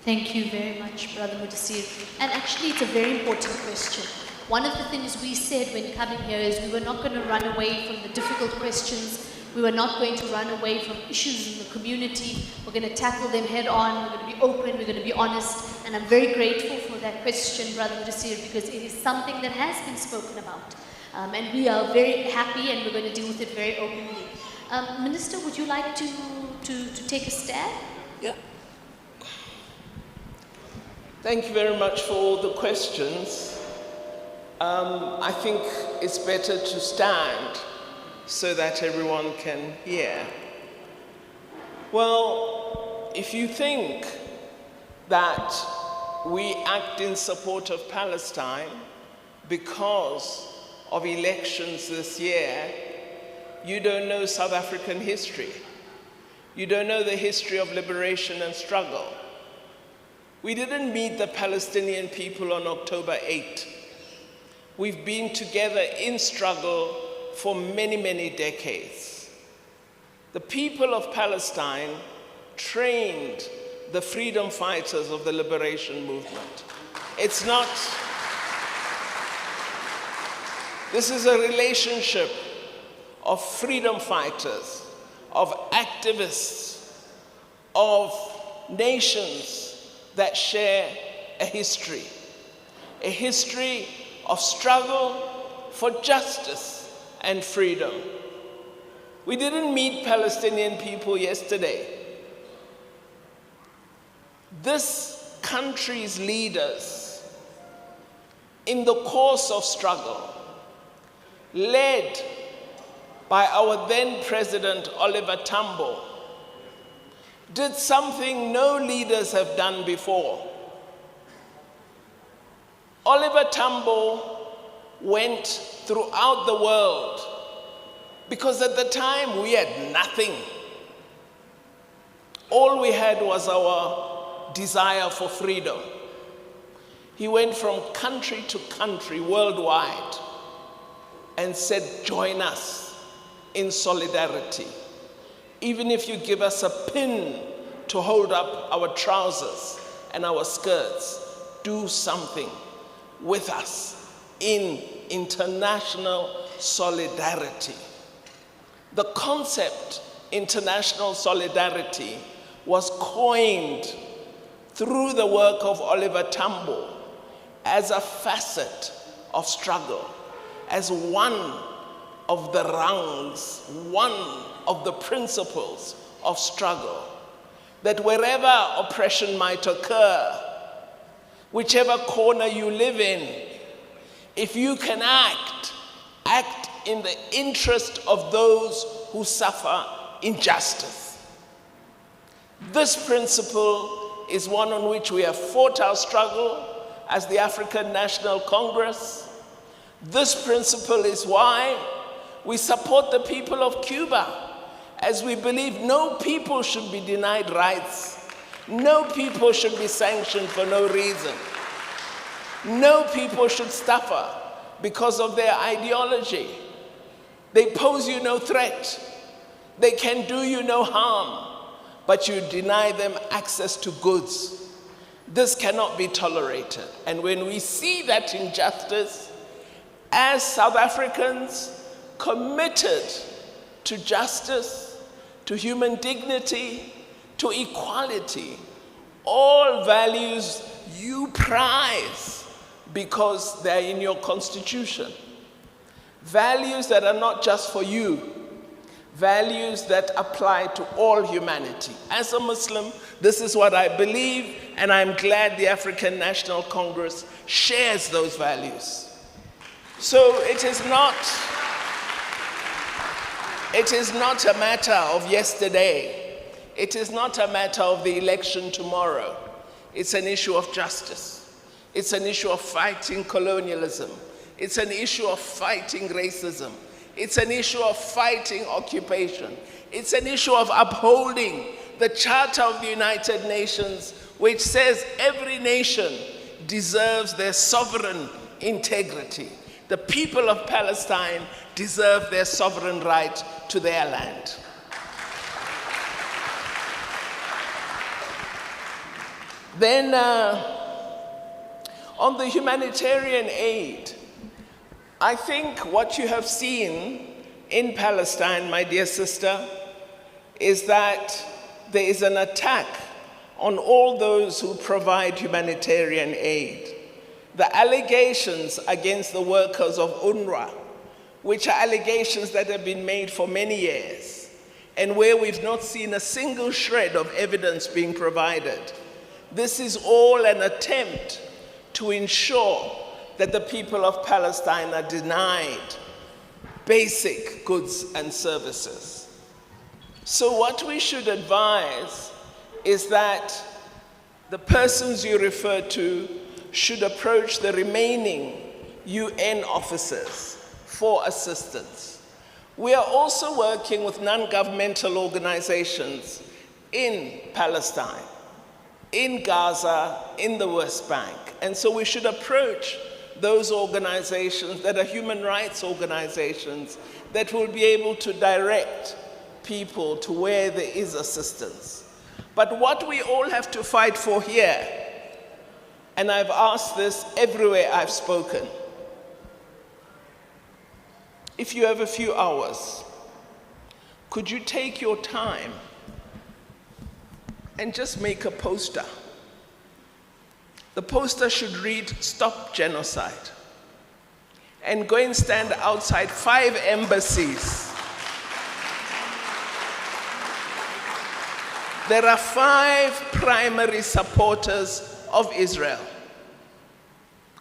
Thank you very much, Brother Mudassir. And actually, it's a very important question. One of the things we said when coming here is we were not going to run away from the difficult questions. We were not going to run away from issues in the community. We're going to tackle them head on. We're going to be open. We're going to be honest. And I'm very grateful for that question, Brother Mudassir, because it is something that has been spoken about. And we are very happy, and we're going to deal with it very openly. Minister, would you like to take a stab? Yeah. Thank you very much for all the questions. I think it's better to stand so that everyone can hear. Well, if you think that we act in support of Palestine because of elections this year, you don't know South African history. You don't know the history of liberation and struggle. We didn't meet the Palestinian people on October 8. We've been together in struggle for many, many decades. The people of Palestine trained the freedom fighters of the liberation movement. It's not, this is a relationship of freedom fighters, of activists, of nations that share a history of struggle for justice and freedom. We didn't meet Palestinian people yesterday. This country's leaders, in the course of struggle, led by our then President Oliver Tambo, did something no leaders have done before. Oliver Tambo went throughout the world because at the time we had nothing. All we had was our desire for freedom. He went from country to country worldwide and said, join us in solidarity. Even if you give us a pin to hold up our trousers and our skirts, do something with us in international solidarity. The concept international solidarity was coined through the work of Oliver Tambo as a facet of struggle, as one of the rungs, one of the principles of struggle, that wherever oppression might occur, whichever corner you live in, if you can act in the interest of those who suffer injustice. This principle is one on which we have fought our struggle as the African National Congress. This principle is why we support the people of Cuba, as we believe no people should be denied rights. No people should be sanctioned for no reason. No people should suffer because of their ideology. They pose you no threat. They can do you no harm, but you deny them access to goods. This cannot be tolerated. And when we see that injustice, as South Africans committed to justice, to human dignity, to equality, all values you prize because they're in your constitution. Values that are not just for you, values that apply to all humanity. As a Muslim, this is what I believe, and I'm glad the African National Congress shares those values. So it is not a matter of yesterday. It is not a matter of the election tomorrow. It's an issue of justice. It's an issue of fighting colonialism. It's an issue of fighting racism. It's an issue of fighting occupation. It's an issue of upholding the Charter of the United Nations, which says every nation deserves their sovereign integrity. The people of Palestine deserve their sovereign right to their land. Then, on the humanitarian aid, I think what you have seen in Palestine, my dear sister, is that there is an attack on all those who provide humanitarian aid. The allegations against the workers of UNRWA, which are allegations that have been made for many years, and where we've not seen a single shred of evidence being provided. This is all an attempt to ensure that the people of Palestine are denied basic goods and services. So what we should advise is that the persons you refer to should approach the remaining UN officers for assistance. We are also working with non-governmental organizations in Palestine, in Gaza, in the West Bank. And so we should approach those organizations that are human rights organizations that will be able to direct people to where there is assistance. But what we all have to fight for here, and I've asked this everywhere I've spoken, if you have a few hours, could you take your time and just make a poster? The poster should read, "Stop Genocide," and go and stand outside 5 embassies There are 5 primary supporters of Israel.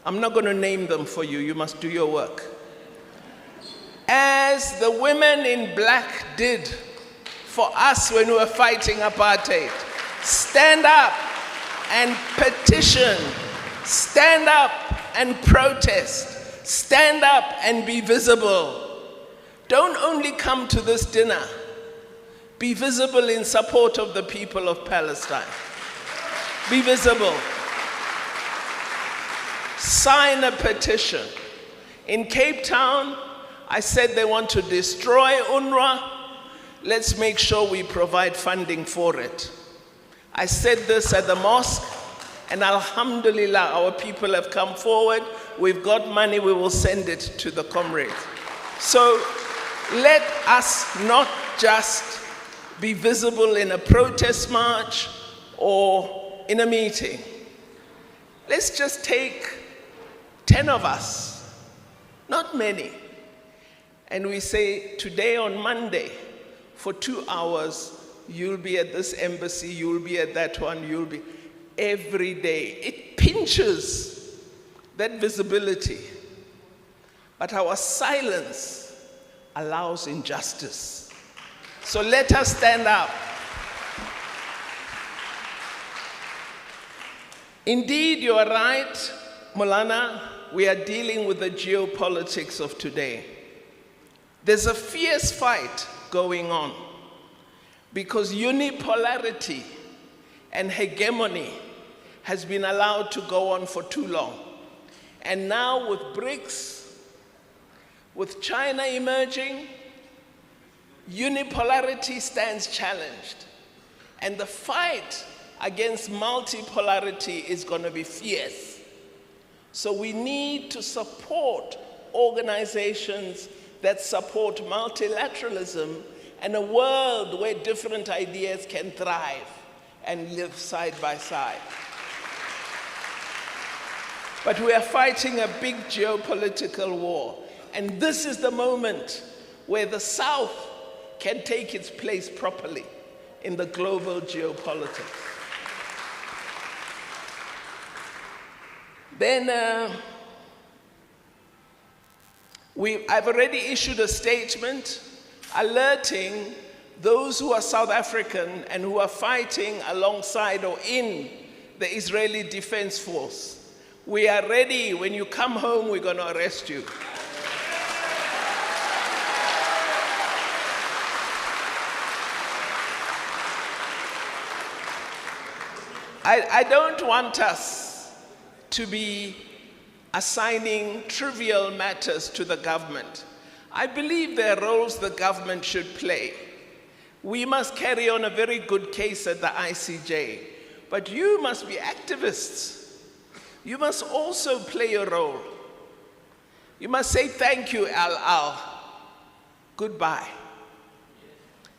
I'm not going to name them for you. You must do your work. As the women in black did for us when we were fighting apartheid, stand up and petition. Stand up and protest. Stand up and be visible. Don't only come to this dinner. Be visible in support of the people of Palestine. Be visible. Sign a petition. In Cape Town, I said they want to destroy UNRWA. Let's make sure we provide funding for it. I said this at the mosque, and alhamdulillah, our people have come forward. We've got money, we will send it to the comrades. So let us not just be visible in a protest march or in a meeting. Let's just take 10 of us, not many, and we say, today on Monday, for 2 hours, you'll be at this embassy, you'll be at that one, you'll be every day. It pinches that visibility. But our silence allows injustice. So let us stand up. Indeed, you are right, Molana, we are dealing with the geopolitics of today. There's a fierce fight going on because unipolarity and hegemony has been allowed to go on for too long. And now with BRICS, with China emerging, unipolarity stands challenged. And the fight against multipolarity is going to be fierce. So we need to support organizations that support multilateralism and a world where different ideas can thrive and live side by side. But we are fighting a big geopolitical war. And this is the moment where the South can take its place properly in the global geopolitics. Then I've already issued a statement alerting those who are South African and who are fighting alongside or in the Israeli Defense Force. We are ready. When you come home, we're going to arrest you. I don't want us to be assigning trivial matters to the government. I believe there are roles the government should play. We must carry on a very good case at the ICJ, but you must be activists. You must also play a role. You must say thank you, Al, goodbye.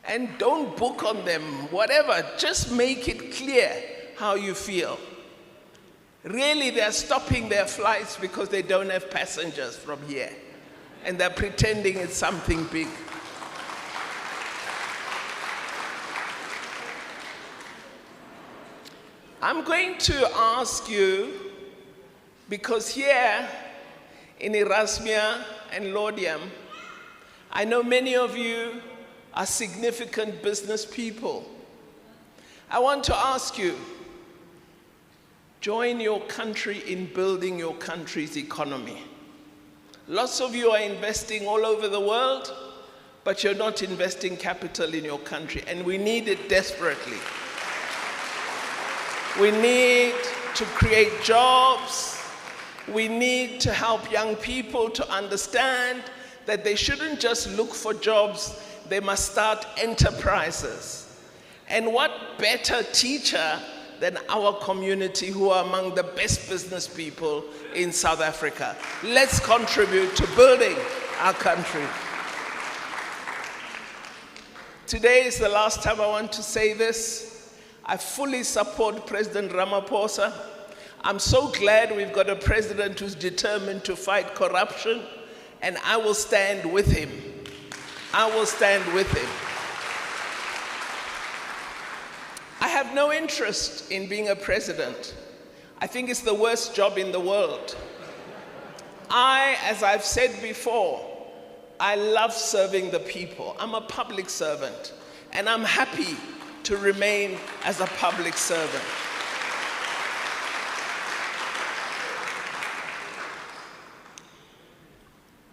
And don't book on them, whatever, just make it clear how you feel. Really, they're stopping their flights because they don't have passengers from here. And they're pretending it's something big. I'm going to ask you, because here in Erasmia and Laudium, I know many of you are significant business people. I want to ask you, join your country in building your country's economy. Lots of you are investing all over the world, but you're not investing capital in your country, and we need it desperately. We need to create jobs. We need to help young people to understand that they shouldn't just look for jobs, they must start enterprises. And what better teacher than our community, who are among the best business people in South Africa. Let's contribute to building our country. Today is the last time I want to say this. I fully support President Ramaphosa. I'm so glad we've got a president who's determined to fight corruption, and I will stand with him. I will stand with him. have no interest in being a president. I think it's the worst job in the world. As I've said before, I love serving the people. I'm a public servant, and I'm happy to remain as a public servant.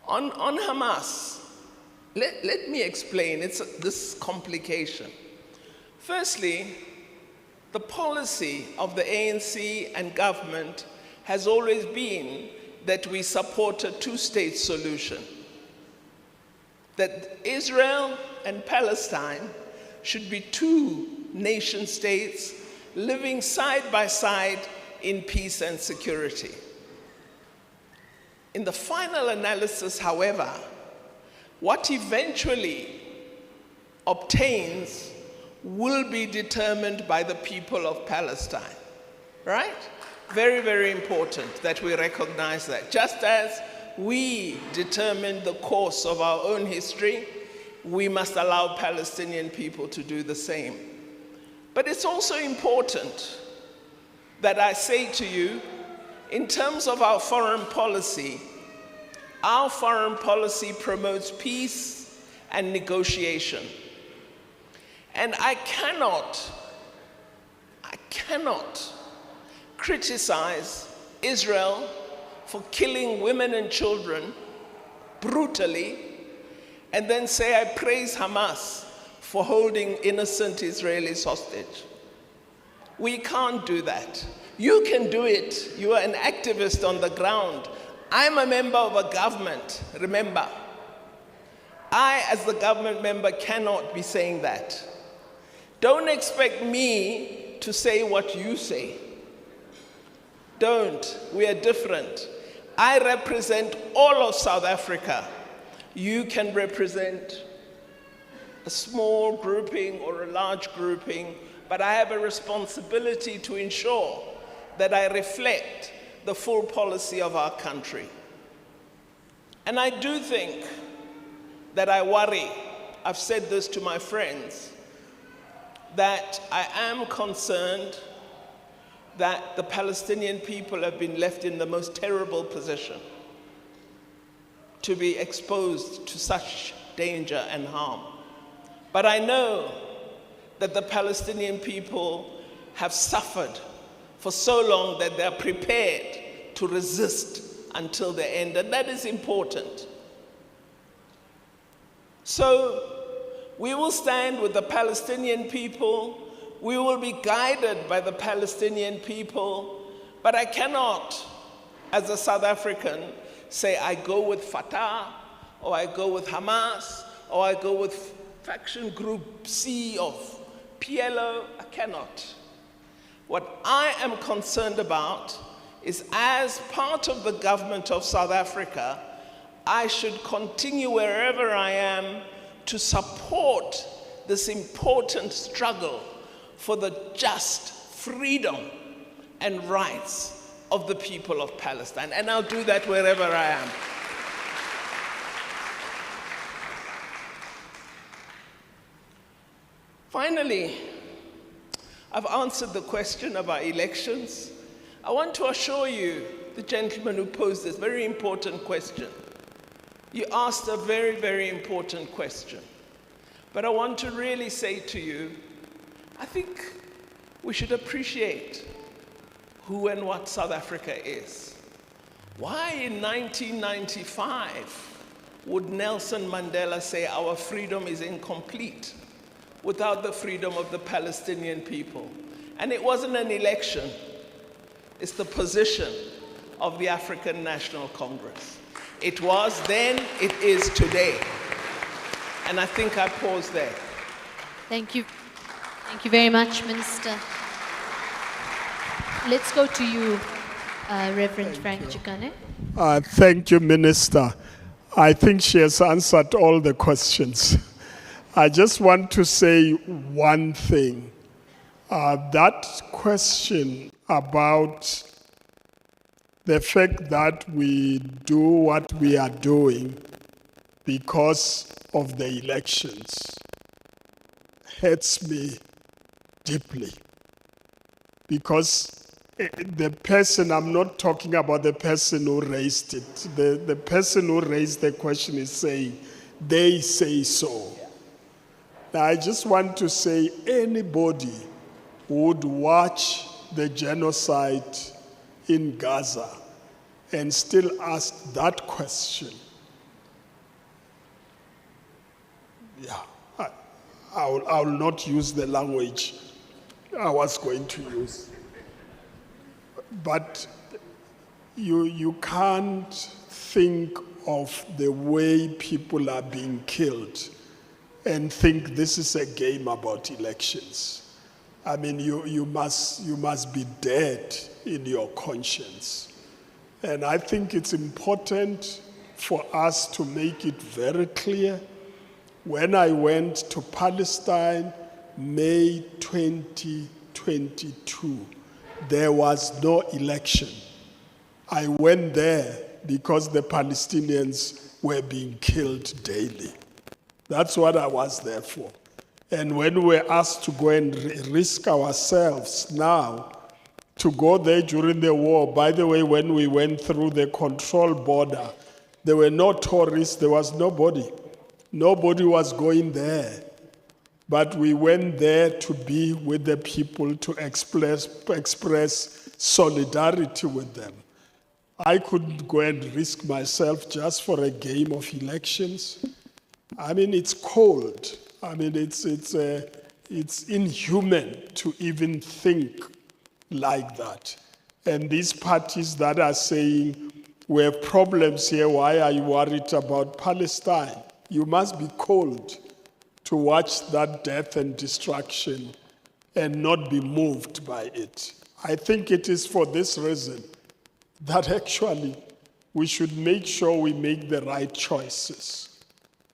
On Hamas, let me explain. It's this complication. Firstly, the policy of the ANC and government has always been that we support a two-state solution. That Israel and Palestine should be two nation states living side by side in peace and security. In the final analysis, however, what eventually obtains will be determined by the people of Palestine, right? Very, very important that we recognize that. Just as we determine the course of our own history, we must allow Palestinian people to do the same. But it's also important that I say to you, in terms of our foreign policy promotes peace and negotiation. And I cannot criticize Israel for killing women and children brutally, and then say I praise Hamas for holding innocent Israelis hostage. We can't do that. You can do it. You are an activist on the ground. I'm a member of a government, remember. I, as the government member, cannot be saying that. Don't expect me to say what you say. Don't. We are different. I represent all of South Africa. You can represent a small grouping or a large grouping, but I have a responsibility to ensure that I reflect the full policy of our country. And I do think that I worry, I've said this to my friends, that I am concerned that the Palestinian people have been left in the most terrible position to be exposed to such danger and harm. But I know that the Palestinian people have suffered for so long that they're prepared to resist until the end, and that is important. So we will stand with the Palestinian people, we will be guided by the Palestinian people, but I cannot, as a South African, say I go with Fatah, or I go with Hamas, or I go with faction group C of PLO. I cannot. What I am concerned about is, as part of the government of South Africa, I should continue wherever I am to support this important struggle for the just freedom and rights of the people of Palestine. And I'll do that wherever I am. Finally, I've answered the question about elections. I want to assure you, the gentleman who posed this very important question, you asked a very, very important question. But I want to really say to you, I think we should appreciate who and what South Africa is. Why in 1995 would Nelson Mandela say our freedom is incomplete without the freedom of the Palestinian people? And it wasn't an election. It's the position of the African National Congress. It was then, it is today. And I think I pause there. Thank you. Thank you very much, Minister. Let's go to you, Reverend Frank Chikane. Thank you, Minister. I think she has answered all the questions. I just want to say one thing. That question about the fact that we do what we are doing because of the elections hurts me deeply. because the person, I'm not talking about the person who raised it. The person who raised the question is saying, they say so. Now, I just want to say anybody who would watch the genocide in Gaza and still ask that question, I will not use the language I was going to use. But you can't think of the way people are being killed and think this is a game about elections. I mean, you must be dead in your conscience. And I think it's important for us to make it very clear. When I went to Palestine, May 2022, there was no election. I went there because the Palestinians were being killed daily. That's what I was there for. And when we were asked to go and risk ourselves now to go there during the war, by the way, when we went through the control border, there were no tourists, there was nobody. Nobody was going there. But we went there to be with the people, to express solidarity with them. I couldn't go and risk myself just for a game of elections. I mean, it's cold. I mean, it's inhuman to even think like that. And these parties that are saying, we have problems here, why are you worried about Palestine? You must be cold to watch that death and destruction and not be moved by it. I think it is for this reason that actually we should make sure we make the right choices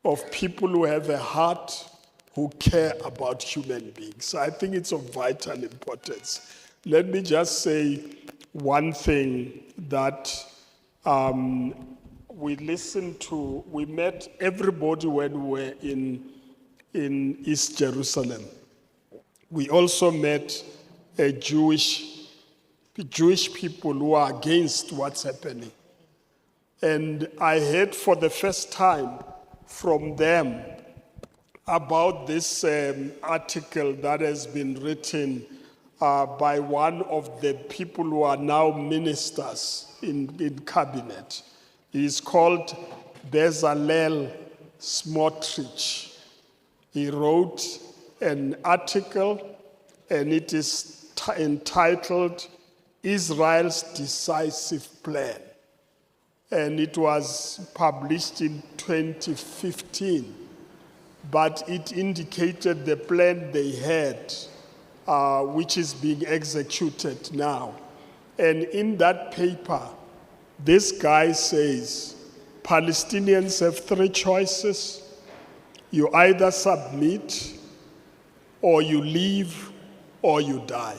of people who have a heart, who care about human beings. I think it's of vital importance. Let me just say one thing that we met everybody when we were in East Jerusalem. We also met Jewish people who are against what's happening. And I heard for the first time from them about this article that has been written by one of the people who are now ministers in cabinet. He is called Bezalel Smotrich. He wrote an article, and it is entitled Israel's Decisive Plan. And it was published in 2015, but it indicated the plan they had, which is being executed now. And in that paper, this guy says, Palestinians have three choices. You either submit, or you leave, or you die.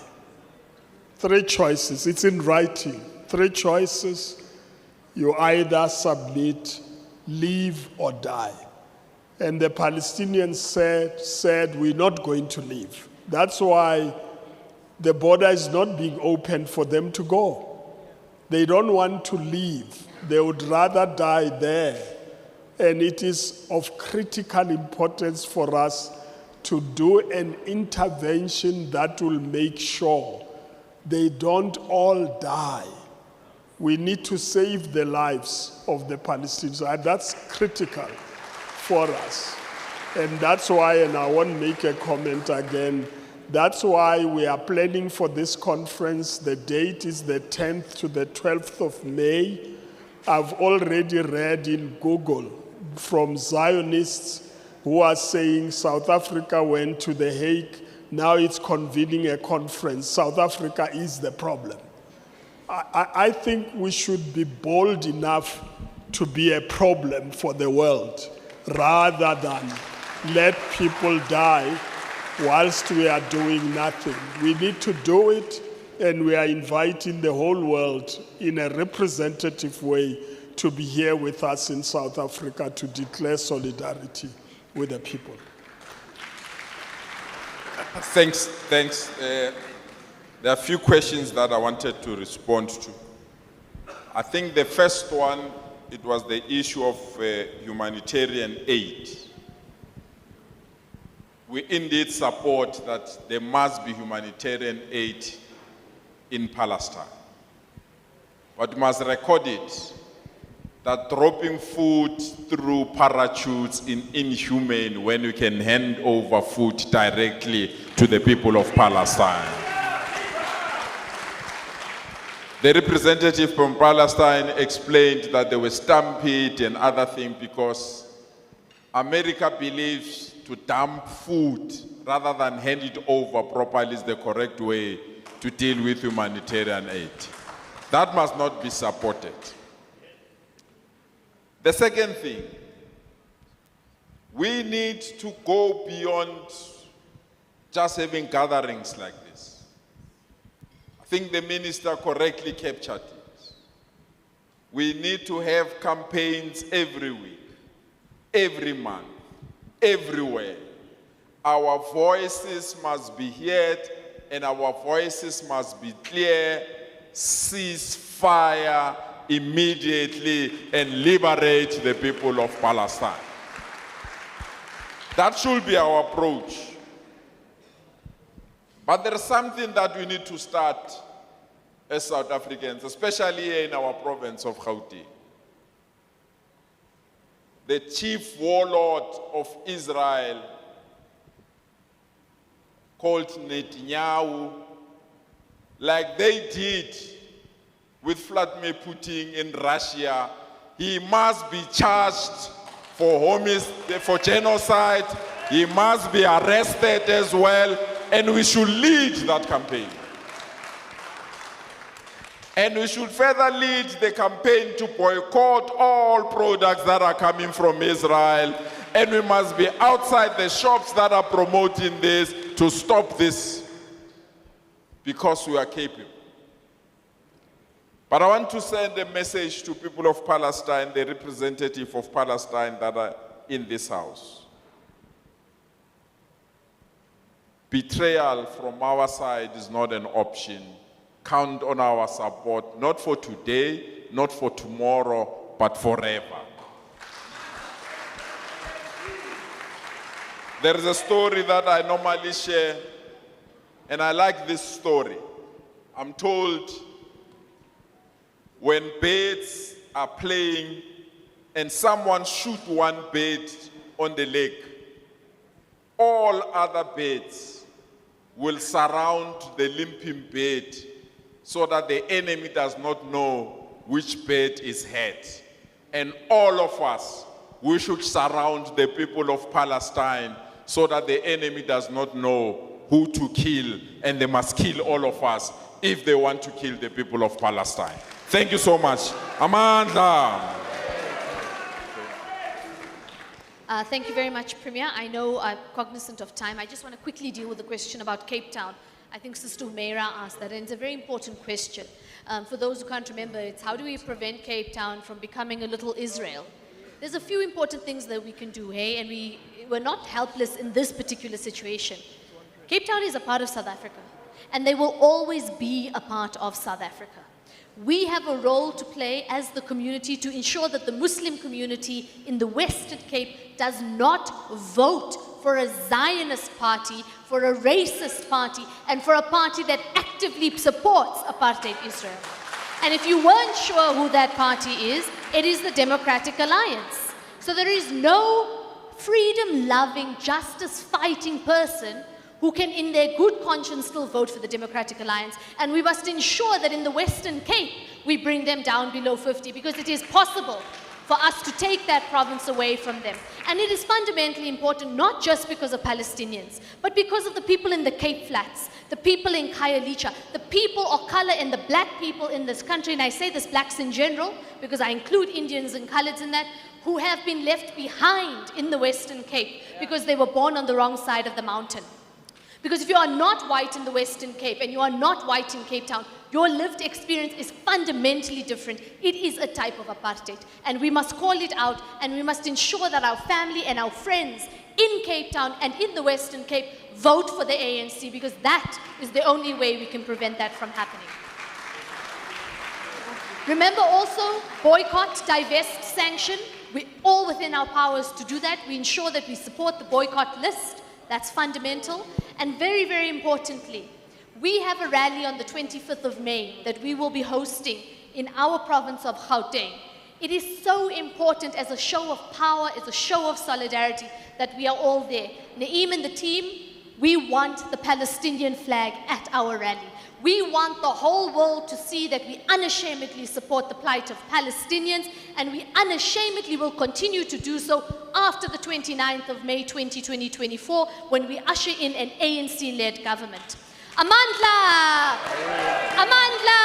Three choices. It's in writing. Three choices. You either submit, leave, or die. And the Palestinians said, we're not going to leave. That's why the border is not being opened for them to go. They don't want to leave. They would rather die there. And it is of critical importance for us to do an intervention that will make sure they don't all die. We need to save the lives of the Palestinians. And that's critical for us. And that's why, and I want to make a comment again, that's why we are planning for this conference. The date is the 10th to the 12th of May. I've already read in Google from Zionists who are saying South Africa went to The Hague, now it's convening a conference. South Africa is the problem. I think we should be bold enough to be a problem for the world rather than let people die whilst we are doing nothing. We need to do it, and we are inviting the whole world in a representative way to be here with us in South Africa to declare solidarity with the people. Thanks. There are a few questions that I wanted to respond to. I think the first one, it was the issue of humanitarian aid. We indeed support that there must be humanitarian aid in Palestine. But we must record it that dropping food through parachutes is inhumane when you can hand over food directly to the people of Palestine. The representative from Palestine explained that there were stampede and other things because America believes to dump food rather than hand it over properly is the correct way to deal with humanitarian aid. That must not be supported. The second thing, we need to go beyond just having gatherings like this. I think the minister correctly captured it. We need to have campaigns every week, every month, everywhere. Our voices must be heard and our voices must be clear. Cease fire immediately and liberate the people of Palestine. That should be our approach. But there is something that we need to start as South Africans, especially here in our province of Gauteng. The chief warlord of Israel, called Netanyahu, like they did with Vladimir Putin in Russia, he must be charged for genocide. He must be arrested as well, and we should lead that campaign. And we should further lead the campaign to boycott all products that are coming from Israel, and we must be outside the shops that are promoting this to stop this, because we are capable. But I want to send a message to people of Palestine, the representative of Palestine that are in this house. Betrayal from our side is not an option. Count on our support, not for today, not for tomorrow, but forever. There is a story that I normally share, and I like this story. I'm told when birds are playing and someone shoots one bird on the leg, all other birds will surround the limping bird so that the enemy does not know which bird is hurt. And all of us, we should surround the people of Palestine so that the enemy does not know who to kill, and they must kill all of us if they want to kill the people of Palestine. Thank you so much. Amanda. Thank you very much, Premier. I know I'm cognizant of time. I just want to quickly deal with the question about Cape Town. I think Sister Humaira asked that, and it's a very important question. For those who can't remember, it's how do we prevent Cape Town from becoming a little Israel? There's a few important things that we can do, hey, and we're not helpless in this particular situation. Cape Town is a part of South Africa, and they will always be a part of South Africa. We have a role to play as the community to ensure that the Muslim community in the Western Cape does not vote for a Zionist party, for a racist party, and for a party that actively supports apartheid Israel. And if you weren't sure who that party is, it is the Democratic Alliance. So there is no freedom-loving, justice-fighting person who can in their good conscience still vote for the Democratic Alliance. And we must ensure that in the Western Cape, we bring them down below 50, because it is possible for us to take that province away from them. And it is fundamentally important, not just because of Palestinians, but because of the people in the Cape Flats, the people in Khayelitsha, the people of color and the black people in this country, and I say this blacks in general, because I include Indians and Khaleds in that, who have been left behind in the Western Cape because they were born on the wrong side of the mountain. Because if you are not white in the Western Cape and you are not white in Cape Town, Your lived experience is fundamentally different. It is a type of apartheid. And we must call it out, and we must ensure that our family and our friends in Cape Town and in the Western Cape vote for the ANC, because that is the only way we can prevent that from happening. Remember also, boycott, divest, sanction. We're all within our powers to do that. We ensure that we support the boycott list. That's fundamental. And very, very importantly, we have a rally on the 25th of May that we will be hosting in our province of Gauteng. It is so important as a show of power, as a show of solidarity, that we are all there. Naeem and the team, we want the Palestinian flag at our rally. We want the whole world to see that we unashamedly support the plight of Palestinians, and we unashamedly will continue to do so after the 29th of May 2024, when we usher in an ANC-led government. Amandla! Amandla!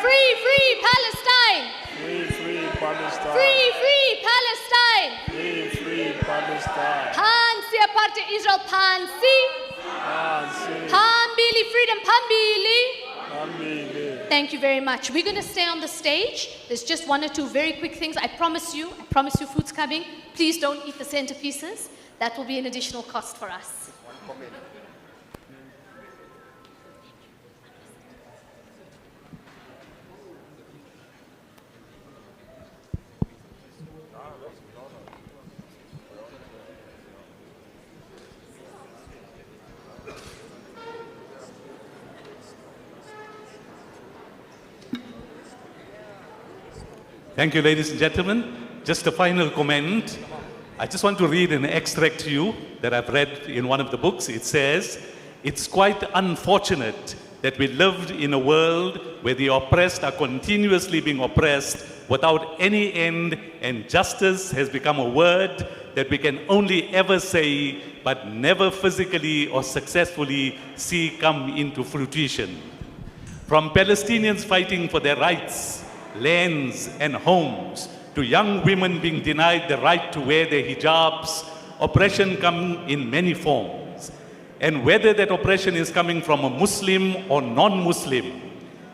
Free, free Palestine! Free, free Palestine! Free, free Palestine! Free, free Palestine! Pansi aparte Israel, Pansi! Pambili, freedom, Pambili. Thank you very much. We're going to stay on the stage. There's just one or two very quick things. I promise you food's coming. Please don't eat the centerpieces. That will be an additional cost for us. Thank you, ladies and gentlemen. Just a final comment. I just want to read an extract to you that I've read in one of the books. It says, "It's quite unfortunate that we lived in a world where the oppressed are continuously being oppressed without any end, and justice has become a word that we can only ever say, but never physically or successfully see come into fruition. From Palestinians fighting for their rights, lands and homes, to young women being denied the right to wear their hijabs, oppression comes in many forms. And whether that oppression is coming from a Muslim or non-Muslim,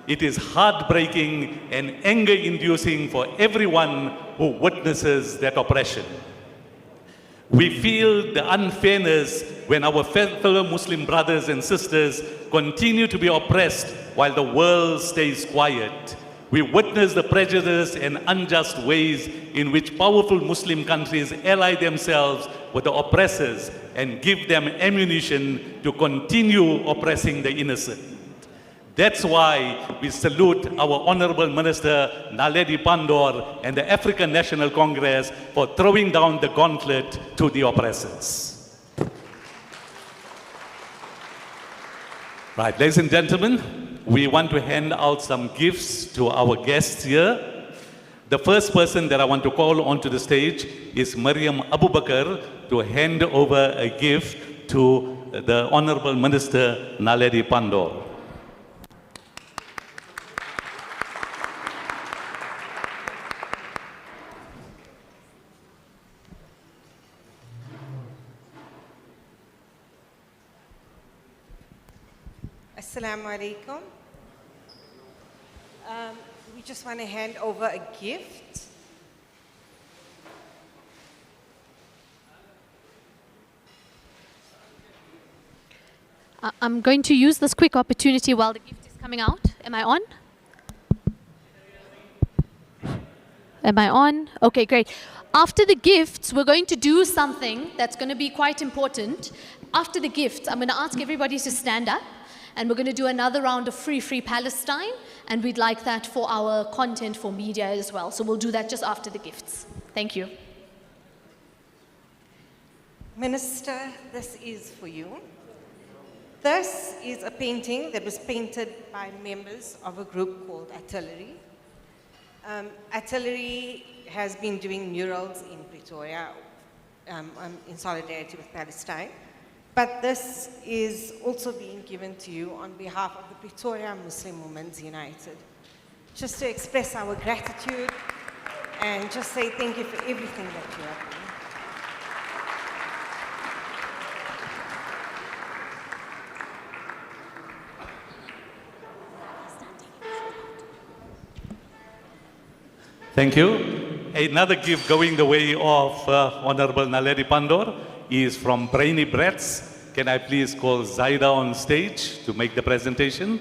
it is heartbreaking and anger-inducing for everyone who witnesses that oppression. We feel the unfairness when our fellow Muslim brothers and sisters continue to be oppressed while the world stays quiet. We witness the prejudice and unjust ways in which powerful Muslim countries ally themselves with the oppressors and give them ammunition to continue oppressing the innocent. That's why we salute our Honorable Minister Naledi Pandor and the African National Congress for throwing down the gauntlet to the oppressors. Right, ladies and gentlemen, we want to hand out some gifts to our guests here. The first person that I want to call onto the stage is Mariam Abubakar to hand over a gift to the Honorable Minister Naledi Pandor. Assalamu alaikum. We just want to hand over a gift. I'm going to use this quick opportunity while the gift is coming out. Am I on? Am I on? Okay, great. After the gifts, we're going to do something that's going to be quite important. After the gifts, I'm going to ask everybody to stand up, and we're going to do another round of Free Palestine, and we'd like that for our content for media as well. So we'll do that just after the gifts. Thank you. Minister, this is for you. This is a painting that was painted by members of a group called Artillery. Artillery has been doing murals in Pretoria in solidarity with Palestine. But this is also being given to you on behalf of the Pretoria Muslim Women's United. Just to express our gratitude and just say thank you for everything that you have done. Thank you. Another gift going the way of Honorable Naledi Pandor is from Brainy Bretts. Can I please call Zaida on stage to make the presentation?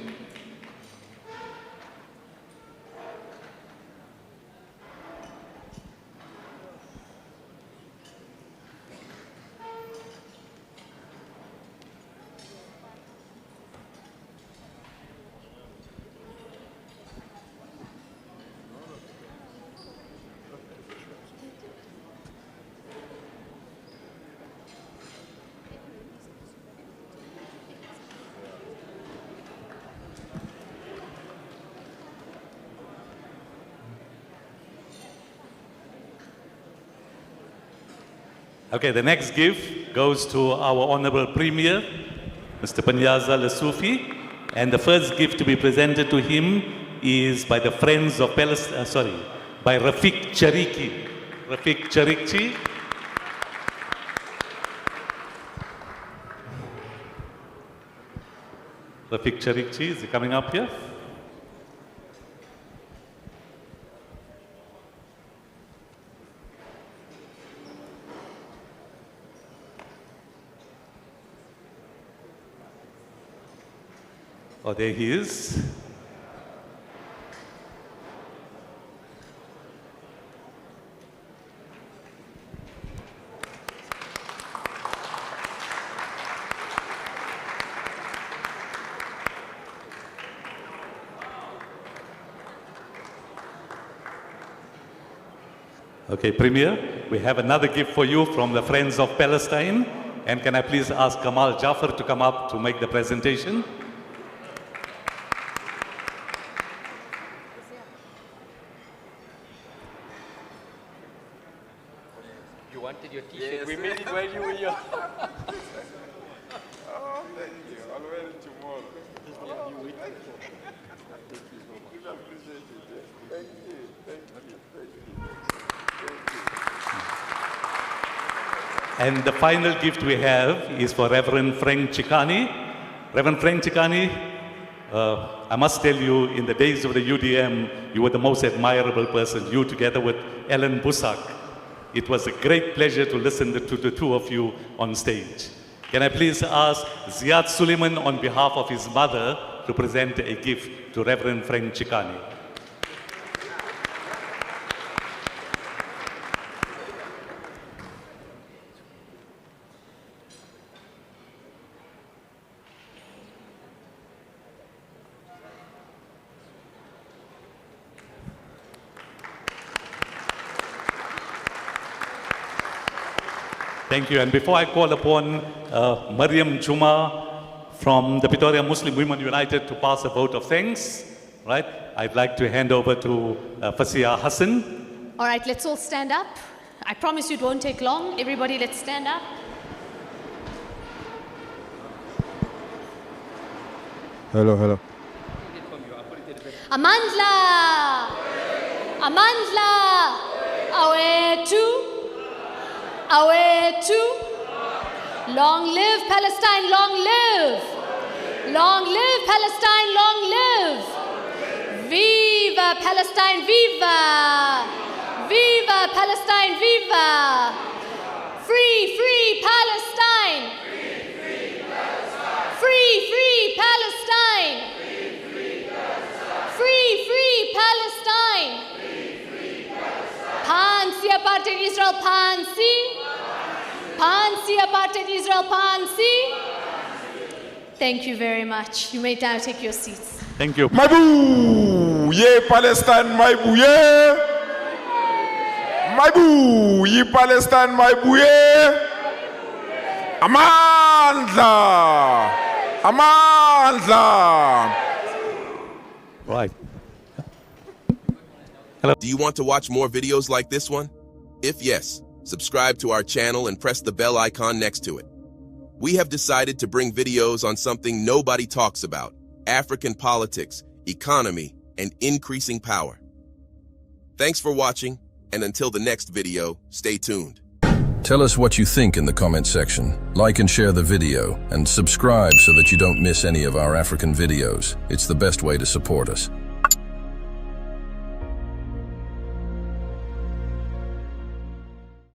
Okay, the next gift goes to our Honorable Premier, Mr. Panyaza Lesufi, and the first gift to be presented to him is by the Friends of Palestine, by Rafiq Chariki. Rafiq Charikchi. Rafiq Charikchi, is he coming up here? Oh, there he is. Okay, Premier, we have another gift for you from the Friends of Palestine. And can I please ask Kamal Jaffer to come up to make the presentation? You wanted your t-shirt. Yes. We made it while you were here. Oh, thank you. I'll wear it tomorrow. Oh, thank you. I appreciate it. Thank you. Thank you. Thank you. And the final gift we have is for Reverend Frank Chikani. Reverend Frank Chikani, I must tell you, in the days of the UDM, you were the most admirable person, you together with Ellen Busak. It was a great pleasure to listen to the two of you on stage. Can I please ask Ziad Suleiman on behalf of his mother to present a gift to Reverend Frank Chikani. Thank you. And before I call upon Mariam Juma from the Pretoria Muslim Women United to pass a vote of thanks, right, I'd like to hand over to Fasia Hassan. All right, let's all stand up. I promise you it won't take long. Everybody, let's stand up. Hello, hello. Amandla! Amandla! Awetu! Awetu! Long live Palestine, long live! Long live Palestine, long live! Viva Palestine, viva! Viva Palestine, viva! Free, free Palestine! Free, free Palestine! Free, free Palestine! Pansi apartheid Israel, Pansi! Pansi apartheid Israel, Pansi! Thank you very much. You may now take your seats. Thank you. Maibu, ye Palestine, Maibu, ye. Maibu, ye Palestine, Maibu, ye. Amandla, Amandla. Right. Do you want to watch more videos like this one? If yes, subscribe to our channel and press the bell icon next to it. We have decided to bring videos on something nobody talks about: African politics, economy, and increasing power. Thanks for watching, and until the next video, stay tuned. Tell us what you think in the comment section. Like and share the video, and subscribe so that you don't miss any of our African videos. It's the best way to support us.